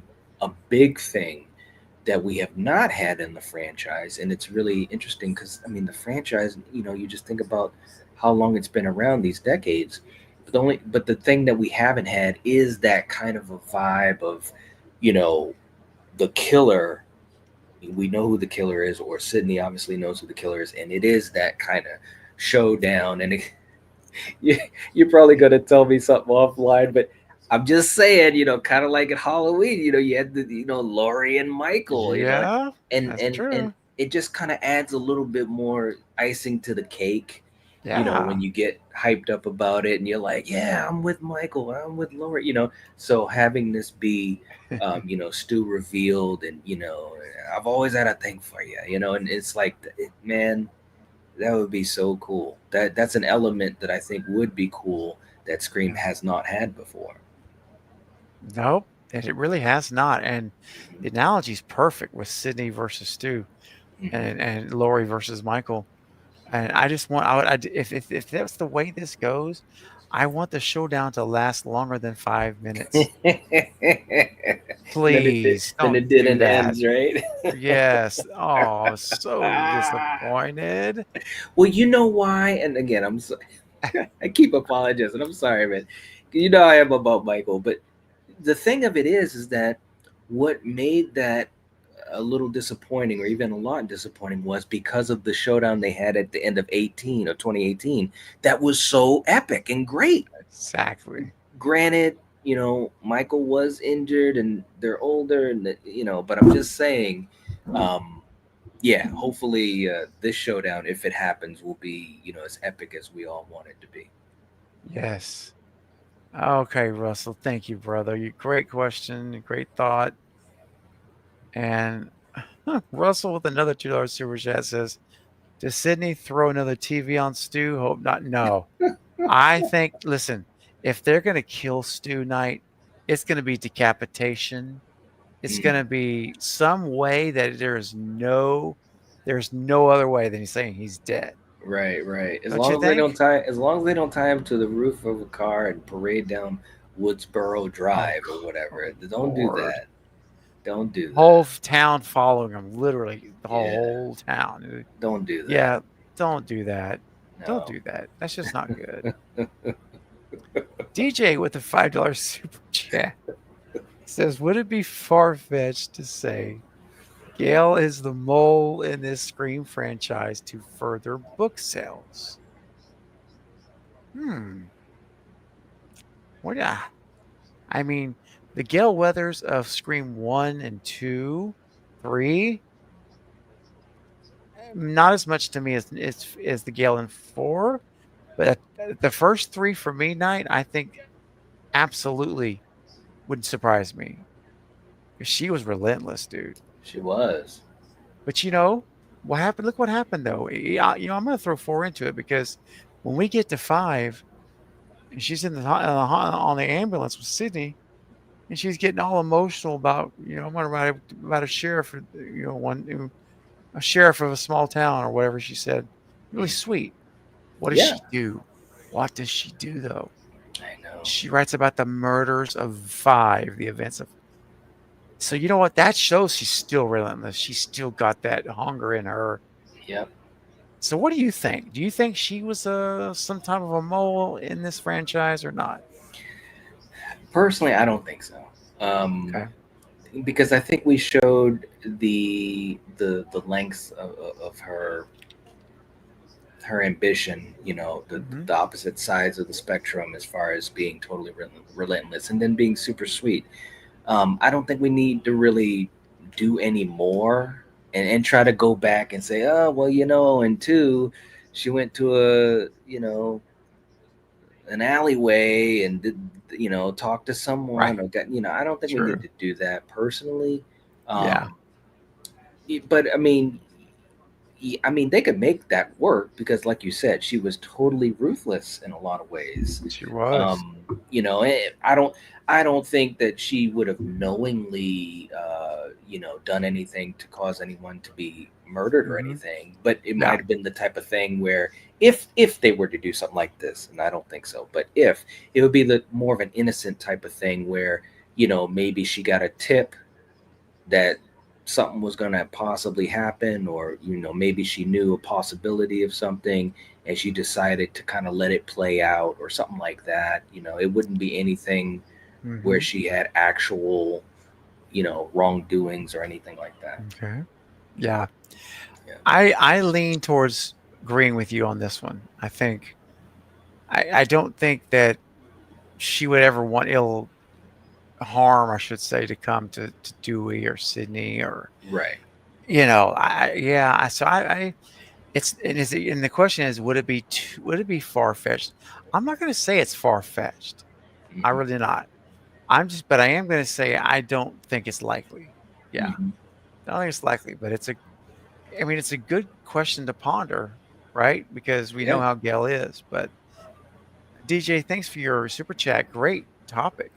big thing that we have not had in the franchise, and it's really interesting because, I mean, the franchise, you just think about how long it's been around, these decades, but the thing that we haven't had is that kind of a vibe of, the killer. We know who the killer is, or Sydney obviously knows who the killer is, and it is that kind of showdown. And you're probably going to tell me something offline, but I'm just saying, kind of like at Halloween, you had the, Laurie and Michael, Yeah. and That's true. and it just kind of adds a little bit more icing to the cake. Yeah. When you get hyped up about it, and you're like, yeah, I'm with Michael, I'm with Laurie, so having this be Stu revealed, and I've always had a thing for you, and it's like, man, that would be so cool. That's an element that I think would be cool that Scream has not had before. Nope. It really has not. And the analogy is perfect with Sydney versus Stu, and Laurie versus Michael. And I just want, if that's the way this goes, I want the showdown to last longer than 5 minutes. then Please then don't it do didn't that. end, right? Yes. Oh, I was so disappointed. Well, you know why? And again, I keep apologizing. I'm sorry, man. You know I am about Michael, but the thing of it is that what made that a little disappointing, or even a lot disappointing, was because of the showdown they had at the end of 18 or 2018. That was so epic and great. Exactly. Granted, Michael was injured and they're older, and but I'm just saying, yeah, hopefully this showdown, if it happens, will be as epic as we all want it to be. Yes. Okay, Russell. Thank you, brother. Great question. Great thought. And Russell with another $2 super chat says, does Sydney throw another TV on Stu? Hope not. No. I think, listen, if they're going to kill Stu Knight, it's going to be decapitation. It's going to be some way that there's no other way than he's saying he's dead. Right. As Don't long you as they don't think? tie him to the roof of a car and parade down Woodsboro Drive or whatever. Don't do Lord. that. Don't do that. Whole town following him, literally the Yeah. whole town. Don't do that. Yeah, don't do that. No. Don't do that. That's just not good. DJ with a $5 super chat says, would it be far-fetched to say Gail is the mole in this Scream franchise to further book sales? What? I mean, the Gail Weathers of Scream 1 and 2, 3, not as much to me as the Gail in 4, but the first 3 for me, Night, I think absolutely wouldn't surprise me. She was relentless, dude. She was. But what happened? Look what happened, though. I'm going to throw 4 into it because when we get to 5, and she's in on the ambulance with Sydney, and she's getting all emotional about, I'm going to write about a sheriff, a sheriff of a small town or whatever she said. Really sweet. What does she do? What does she do, though? I know. She writes about the murders of 5, the events of. So you know what? That shows she's still relentless. She's still got that hunger in her. Yep. So what do you think? Do you think she was some type of a mole in this franchise or not? Personally, I don't think so. Okay. Because I think we showed the lengths of her ambition, the opposite sides of the spectrum as far as being totally relentless and then being super sweet. I don't think we need to really do any more and try to go back and say, oh, well, and 2, she went to an alleyway and did, talk to someone or got, I don't think we need to do that personally. Yeah. But I mean, they could make that work because, like you said, she was totally ruthless in a lot of ways. She was. I don't think that she would have knowingly, done anything to cause anyone to be murdered or anything. But it might have been the type of thing where, if they were to do something like this, and I don't think so, but if it would be more of an innocent type of thing where, maybe she got a tip that something was going to possibly happen, or maybe she knew a possibility of something and she decided to kind of let it play out or something like that. It wouldn't be anything where she had actual wrongdoings or anything like that. Okay. Yeah. I lean towards agreeing with you on this one. I think I don't think that she would ever want ill harm, I should say, to come to Dewey or Sydney or and the question is, would it be far-fetched? I'm not going to say it's far-fetched. I really not. But I am going to say I don't think it's likely. Yeah. I don't think it's likely, but it's a good question to ponder, right? Because we know how Gail is. But DJ, thanks for your super chat. Great topic.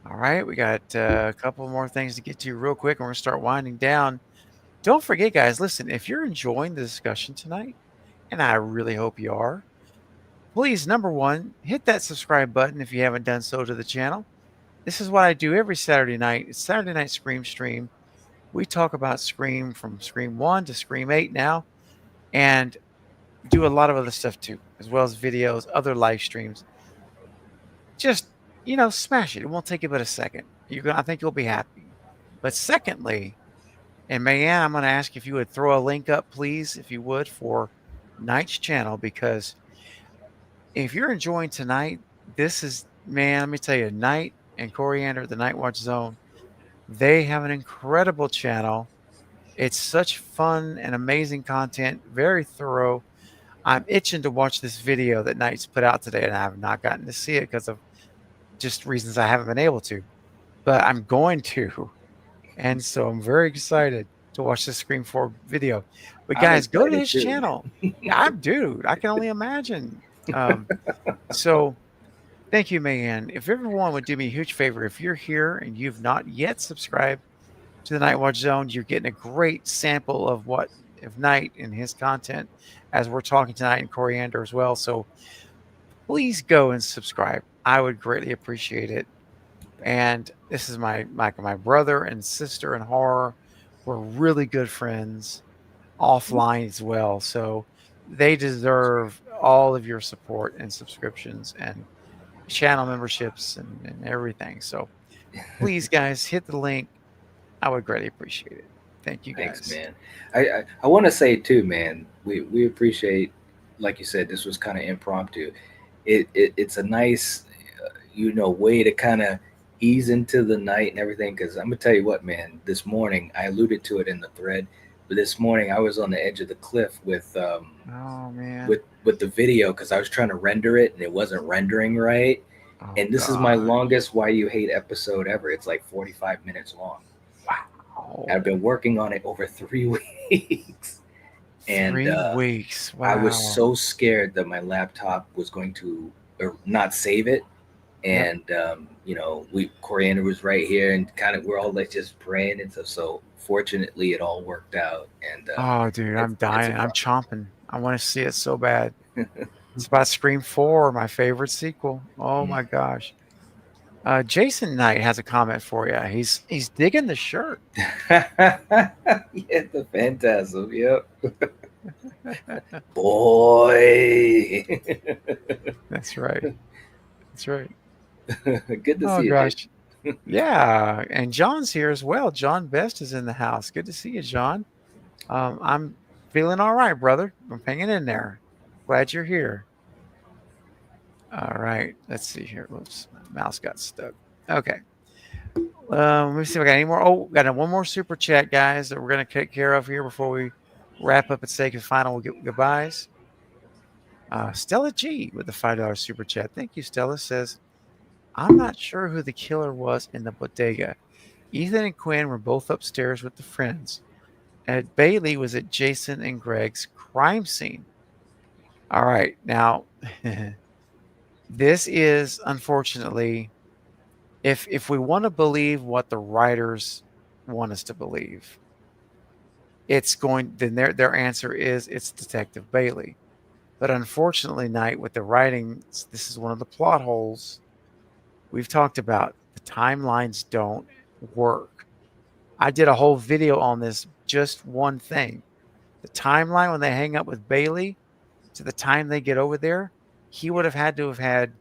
All right, we got a couple more things to get to real quick, and we're going to start winding down. Don't forget, guys, listen, if you're enjoying the discussion tonight, and I really hope you are, please, number one, hit that subscribe button if you haven't done so to the channel. This is what I do every Saturday night. It's Saturday Night Scream Stream. We talk about Scream from Scream 1 to Scream 8 now, and do a lot of other stuff too, as well as videos, other live streams. Just, smash it. It won't take you but a second. I think you'll be happy. But secondly, and Mayanne, I'm going to ask if you would throw a link up, please, if you would, for Knight's channel, because if you're enjoying tonight, this is, man, let me tell you, Knight and Coriander, the Night Watch Zone, they have an incredible channel. It's such fun and amazing content, very thorough. I'm itching to watch this video that Knight's put out today, and I have not gotten to see it because of just reasons I haven't been able to. But I'm going to. And so I'm very excited to watch this Scream 4 video. But guys, go to his channel. I can only imagine. So thank you, Mayanne. If everyone would do me a huge favor, if you're here and you've not yet subscribed to the Night Watch Zone, you're getting a great sample of Night and his content as we're talking tonight, and Coriander as well. So please go and subscribe. I would greatly appreciate it. And this is my brother and sister in horror. We're really good friends offline as well. So they deserve all of your support and subscriptions and channel memberships and everything. So please, guys, hit the link. I would greatly appreciate it. Thank you, guys. Thanks, man. I want to say too, man, we appreciate, like you said, this was kind of impromptu. It's a nice, way to kind of ease into the night and everything. Because I'm gonna tell you what, man. This morning, I alluded to it in the thread, but this morning I was on the edge of the cliff with oh man, with the video because I was trying to render it and it wasn't rendering right. Oh, and this is my longest Why You Hate episode ever. It's like 45 minutes long. Wow. I've been working on it over 3 weeks. And 3 weeks. Wow. I was so scared that my laptop was going to not save it. And, Coriander was right here and we're all like just praying. And so fortunately it all worked out. And oh, dude, I'm dying. I'm chomping. I want to see it so bad. It's about Scream 4, my favorite sequel. Oh my gosh. Jason Knight has a comment for you. He's digging the shirt. Yeah, the Phantasm. Yep. Boy. That's right. That's right. Good to see you. Gosh. Yeah, and John's here as well. John Best is in the house. Good to see you, John. I'm feeling all right, brother. I'm hanging in there. Glad you're here. All right, let's see here. Whoops, my mouse got stuck. Okay. Let me see if I got any more. Oh, got one more super chat, guys, that we're going to take care of here before we wrap up and say final goodbyes. Stella G with the $5 super chat. Thank you, Stella. Says, I'm not sure who the killer was in the bodega. Ethan and Quinn were both upstairs with the friends. And Bailey was at Jason and Greg's crime scene. All right. Now, this is, unfortunately, if we want to believe what the writers want us to believe, then their answer is it's Detective Bailey. But unfortunately, Knight, with the writing, this is one of the plot holes we've talked about. The timelines don't work. I did a whole video on this, just one thing. The timeline when they hang up with Bailey to the time they get over there, he would have had to have had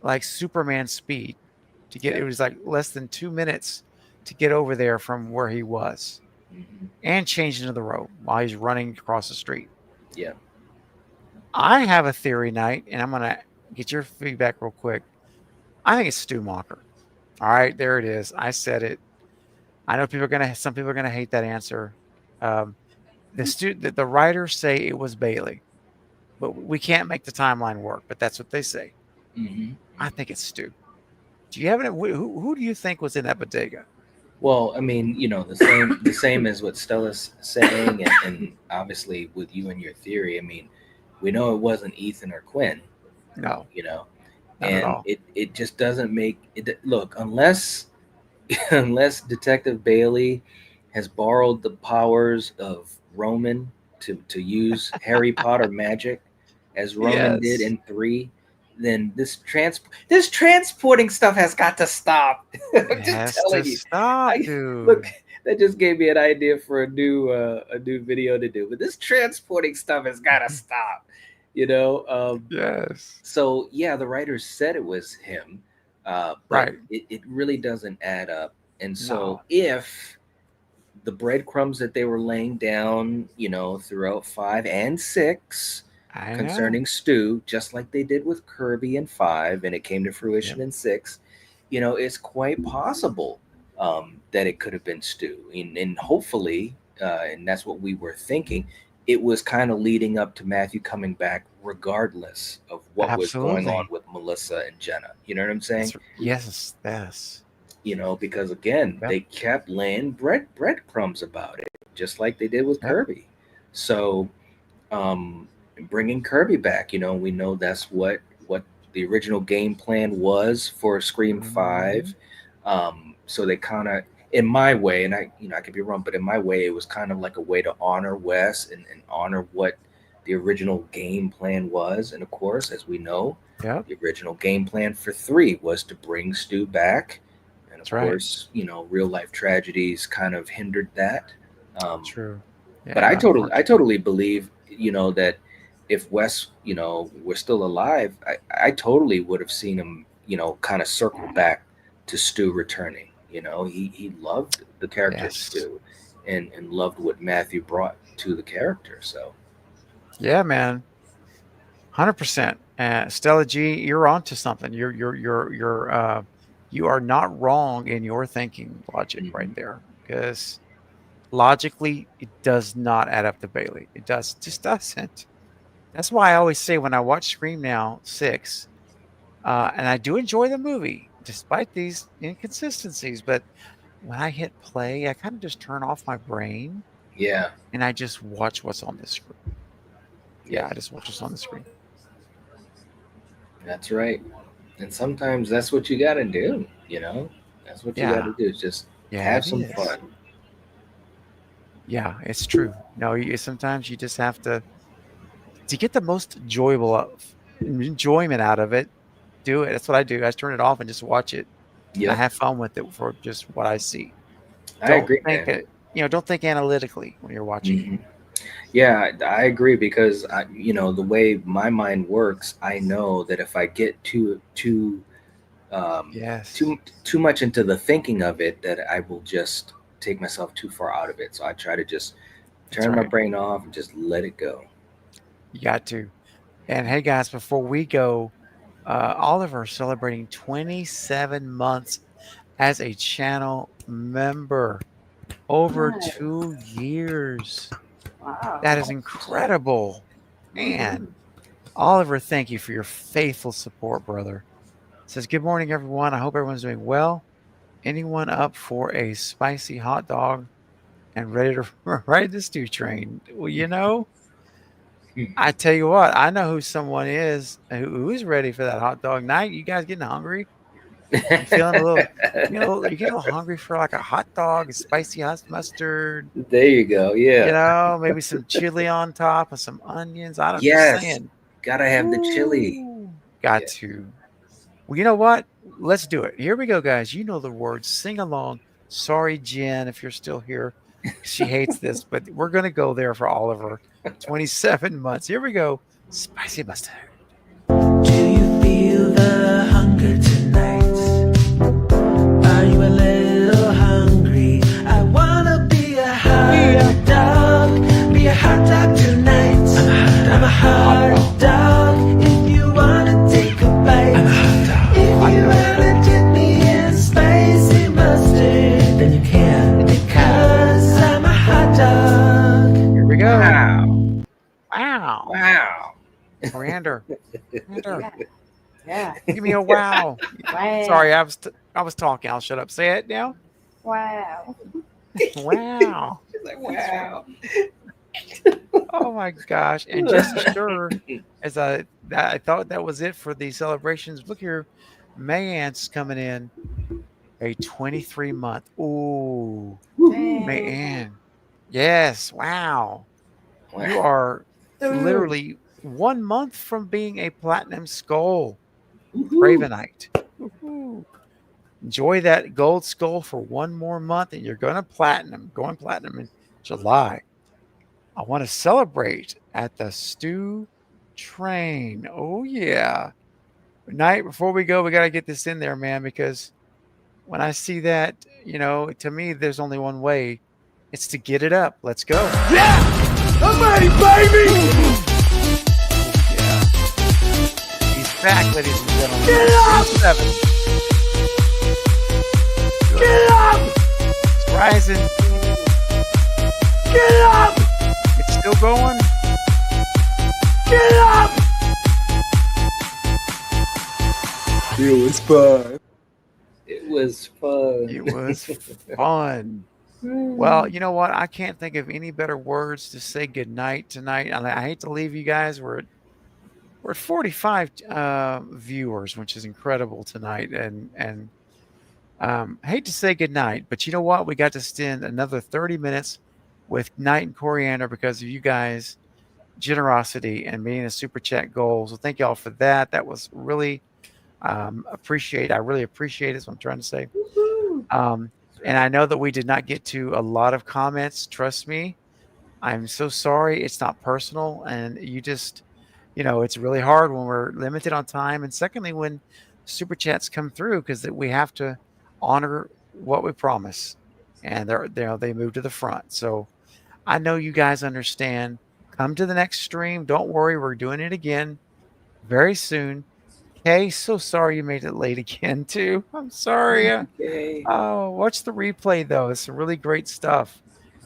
like Superman speed to get, it was like less than 2 minutes to get over there from where he was and change into the road while he's running across the street. Yeah. I have a theory, Knight, and I'm going to get your feedback real quick. I think it's Stu Macher. All right, there it is. I said it. I know some people are going to hate that answer. The writers say it was Bailey, but we can't make the timeline work, but that's what they say. Mm-hmm. I think it's Stu. Do you have any? Who do you think was in that bodega? Well, I mean, the same as what Stella's saying, and obviously with you and your theory. I mean, we know it wasn't Ethan or Quinn. No, Not at and all. it just doesn't make it look unless Detective Bailey has borrowed the powers of Roman to use Harry Potter magic. as Roman did Yes. in 3, then this transporting stuff has got to stop. I'm It just has telling to you. stop, Look, dude. that just gave me an idea for a new video to do. But this transporting stuff has got to stop. You know. Yes. So yeah, the writers said it was him, but Right. it really doesn't add up. And so No. if the breadcrumbs that they were laying down, throughout 5 and 6 I know. concerning Stu, just like they did with Kirby in 5, and it came to fruition Yep. in 6, it's quite possible that it could have been Stu. And hopefully, and that's what we were thinking, it was kind of leading up to Matthew coming back, regardless of what was going on Absolutely. with Melissa and Jenna. You know what I'm saying? Yes. Yes. Because again, Yep. they kept laying breadcrumbs about it, just like they did with Yep. Kirby. So, bringing Kirby back, we know that's what the original game plan was for Scream Mhm. 5. So they kind of, in my way, and I could be wrong, but in my way, it was kind of like a way to honor Wes and honor what the original game plan was. And of course, as we know, Yep. the original game plan for 3 was to bring Stu back. And of That's right. course, real life tragedies kind of hindered that. True. But I Yeah. totally believe, that if Wes, were still alive, I totally would have seen him, kind of circle back to Stu returning. He loved the character of Yes. Stu and loved what Matthew brought to the character. So Yeah, man. 100%. Stella G, you're onto something. You are not wrong in your thinking logic right mhm. there, because logically it does not add up to Bailey. Just doesn't. That's why I always say when I watch Scream Now 6, and I do enjoy the movie despite these inconsistencies, but when I hit play, I kind of just turn off my brain Yeah, and I just watch what's on the screen. Yeah, yeah, I just watch what's on the screen. that's right. And sometimes that's what you got to do. That's what you got Yeah. to do. Is just Yeah, have it some is. fun. Yeah, it's true. No, sometimes you just have to get the most enjoyment out of it. Do it. That's what I do. I just turn it off and just watch it, and I Yep, have fun with it for just what I see. I Don't agree, think man. it. Don't think analytically when you're watching it. Mhm. Yeah, I agree because the way my mind works, I know that if I get um, Yes, too much into the thinking of it, that I will just take myself too far out of it. So I try to just that's turn my right. brain off and just let it go. You got to. And hey, guys, before we go, Oliver celebrating 27 months as a channel member. Over Nice. 2 years. Wow. That is incredible. Man, Mhm. Oliver, thank you for your faithful support, brother. Says, good morning, everyone. I hope everyone's doing well. Anyone up for a spicy hot dog and ready to ride the stew train? Well, I tell you what, I know who someone is who is ready for that hot dog night. You guys getting hungry? You feeling a little, you getting a little hungry for like a hot dog, a spicy hot mustard, There you go. Yeah. maybe some chili on top and some onions. I'm just Yes. saying. Gotta have the chili. Ooh, got Yeah. to. Well, you know what? Let's do it. Here we go, guys. You know the words. Sing along. Sorry, Jen, if you're still here. She hates this, but we're going to go there for Oliver. 27 months. Here we go. Spicy mustard. Do you feel the hunger tonight? Are you a little hungry? I wanna be a hot dog. Be a hot dog tonight. I'm a hot dog. If you wanna take a bite, I'm a hot dog. If you wanna dip me in spicy mustard, then you can, because I'm a hot dog. Here we go. Wow. Wow. Wow. Coriander. Yeah. Yeah. Give me a wow. Wow. Sorry, I was talking. I'll shut up. Say it now. Wow. Wow. She's like, wow. Oh my gosh. And just as sure as I thought that was it for the celebrations, look here. Mayann's coming in a 23-month. Ooh, Dang. Mayann. Yes. Wow. You Wow. are Dude. literally 1 month from being a platinum skull Woohoo. Cravenite. Woohoo. Enjoy that gold skull for 1 more month, and you're going platinum in July. I want to celebrate at the Stew Train. Oh, yeah. Night, before we go, we got to get this in there, man, because when I see that, to me, there's only one way. It's to get it up. Let's go. Yeah! I'm ready, baby! Yeah. He's back, ladies and gentlemen. Get up! 7. Get up! It's rising. Get up! It's still going. Get up! It was fun. It was fun. It was fun. Well, you know what? I can't think of any better words to say goodnight tonight. I hate to leave you guys. We're at 45 viewers, which is incredible tonight. And I hate to say goodnight, but you know what? We got to spend another 30 minutes with Night and Coriander because of you guys' generosity and meeting the super chat goal. So thank y'all for that. That was really appreciate. I really appreciate it. Is what I'm trying to say. And I know that we did not get to a lot of comments. Trust me. I'm so sorry. It's not personal. And you just, it's really hard when we're limited on time. And secondly, when super chats come through, because we have to honor what we promise. And they move to the front. So I know you guys understand. Come to the next stream. Don't worry. We're doing it again very soon. Kay, so sorry you made it late again, too. I'm sorry. Okay. Oh, watch the replay, though. It's some really great stuff.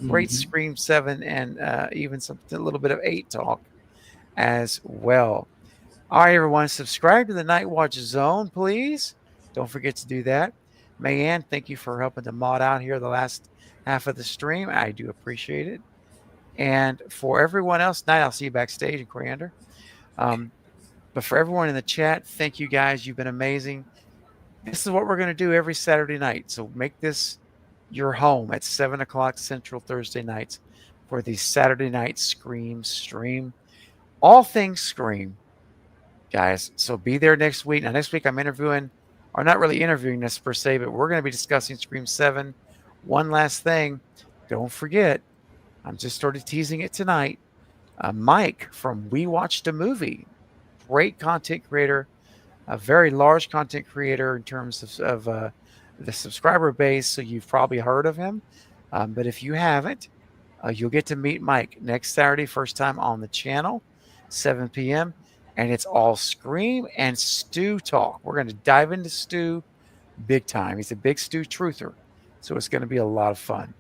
Great Scream 7 and even a little bit of 8 talk as well. All right, everyone. Subscribe to the Night Watch Zone, please. Don't forget to do that. Mayanne, thank you for helping to mod out here the last half of the stream. I do appreciate it. And for everyone else, Night, I'll see you backstage in Coriander. But for everyone in the chat, thank you guys. You've been amazing. This is what we're going to do every Saturday night. So make this your home at 7 o'clock Central Thursday nights for the Saturday night Scream stream. All things Scream, guys. So be there next week. Now, next week I'm interviewing, or not really interviewing this per se, but we're going to be discussing Scream 7. One last thing. Don't forget, I'm just sort of teasing it tonight. Mike from We Watched a Movie. Great content creator, a very large content creator in terms of the subscriber base. So you've probably heard of him. But if you haven't, you'll get to meet Mike next Saturday, first time on the channel, 7 p.m. And it's all Scream and Stew talk. We're going to dive into Stew big time. He's a big Stew truther. So it's going to be a lot of fun.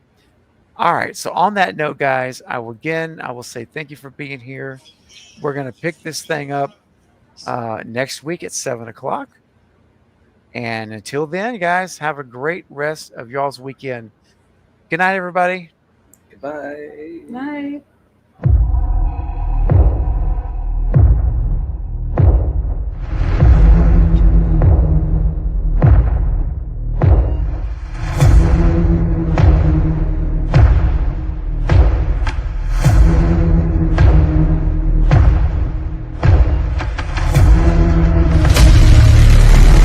All right. So on that note, guys, I will say thank you for being here. We're going to pick this thing up next week at 7 o'clock. And until then, guys, have a great rest of y'all's weekend. Good night, everybody. Goodbye. Night.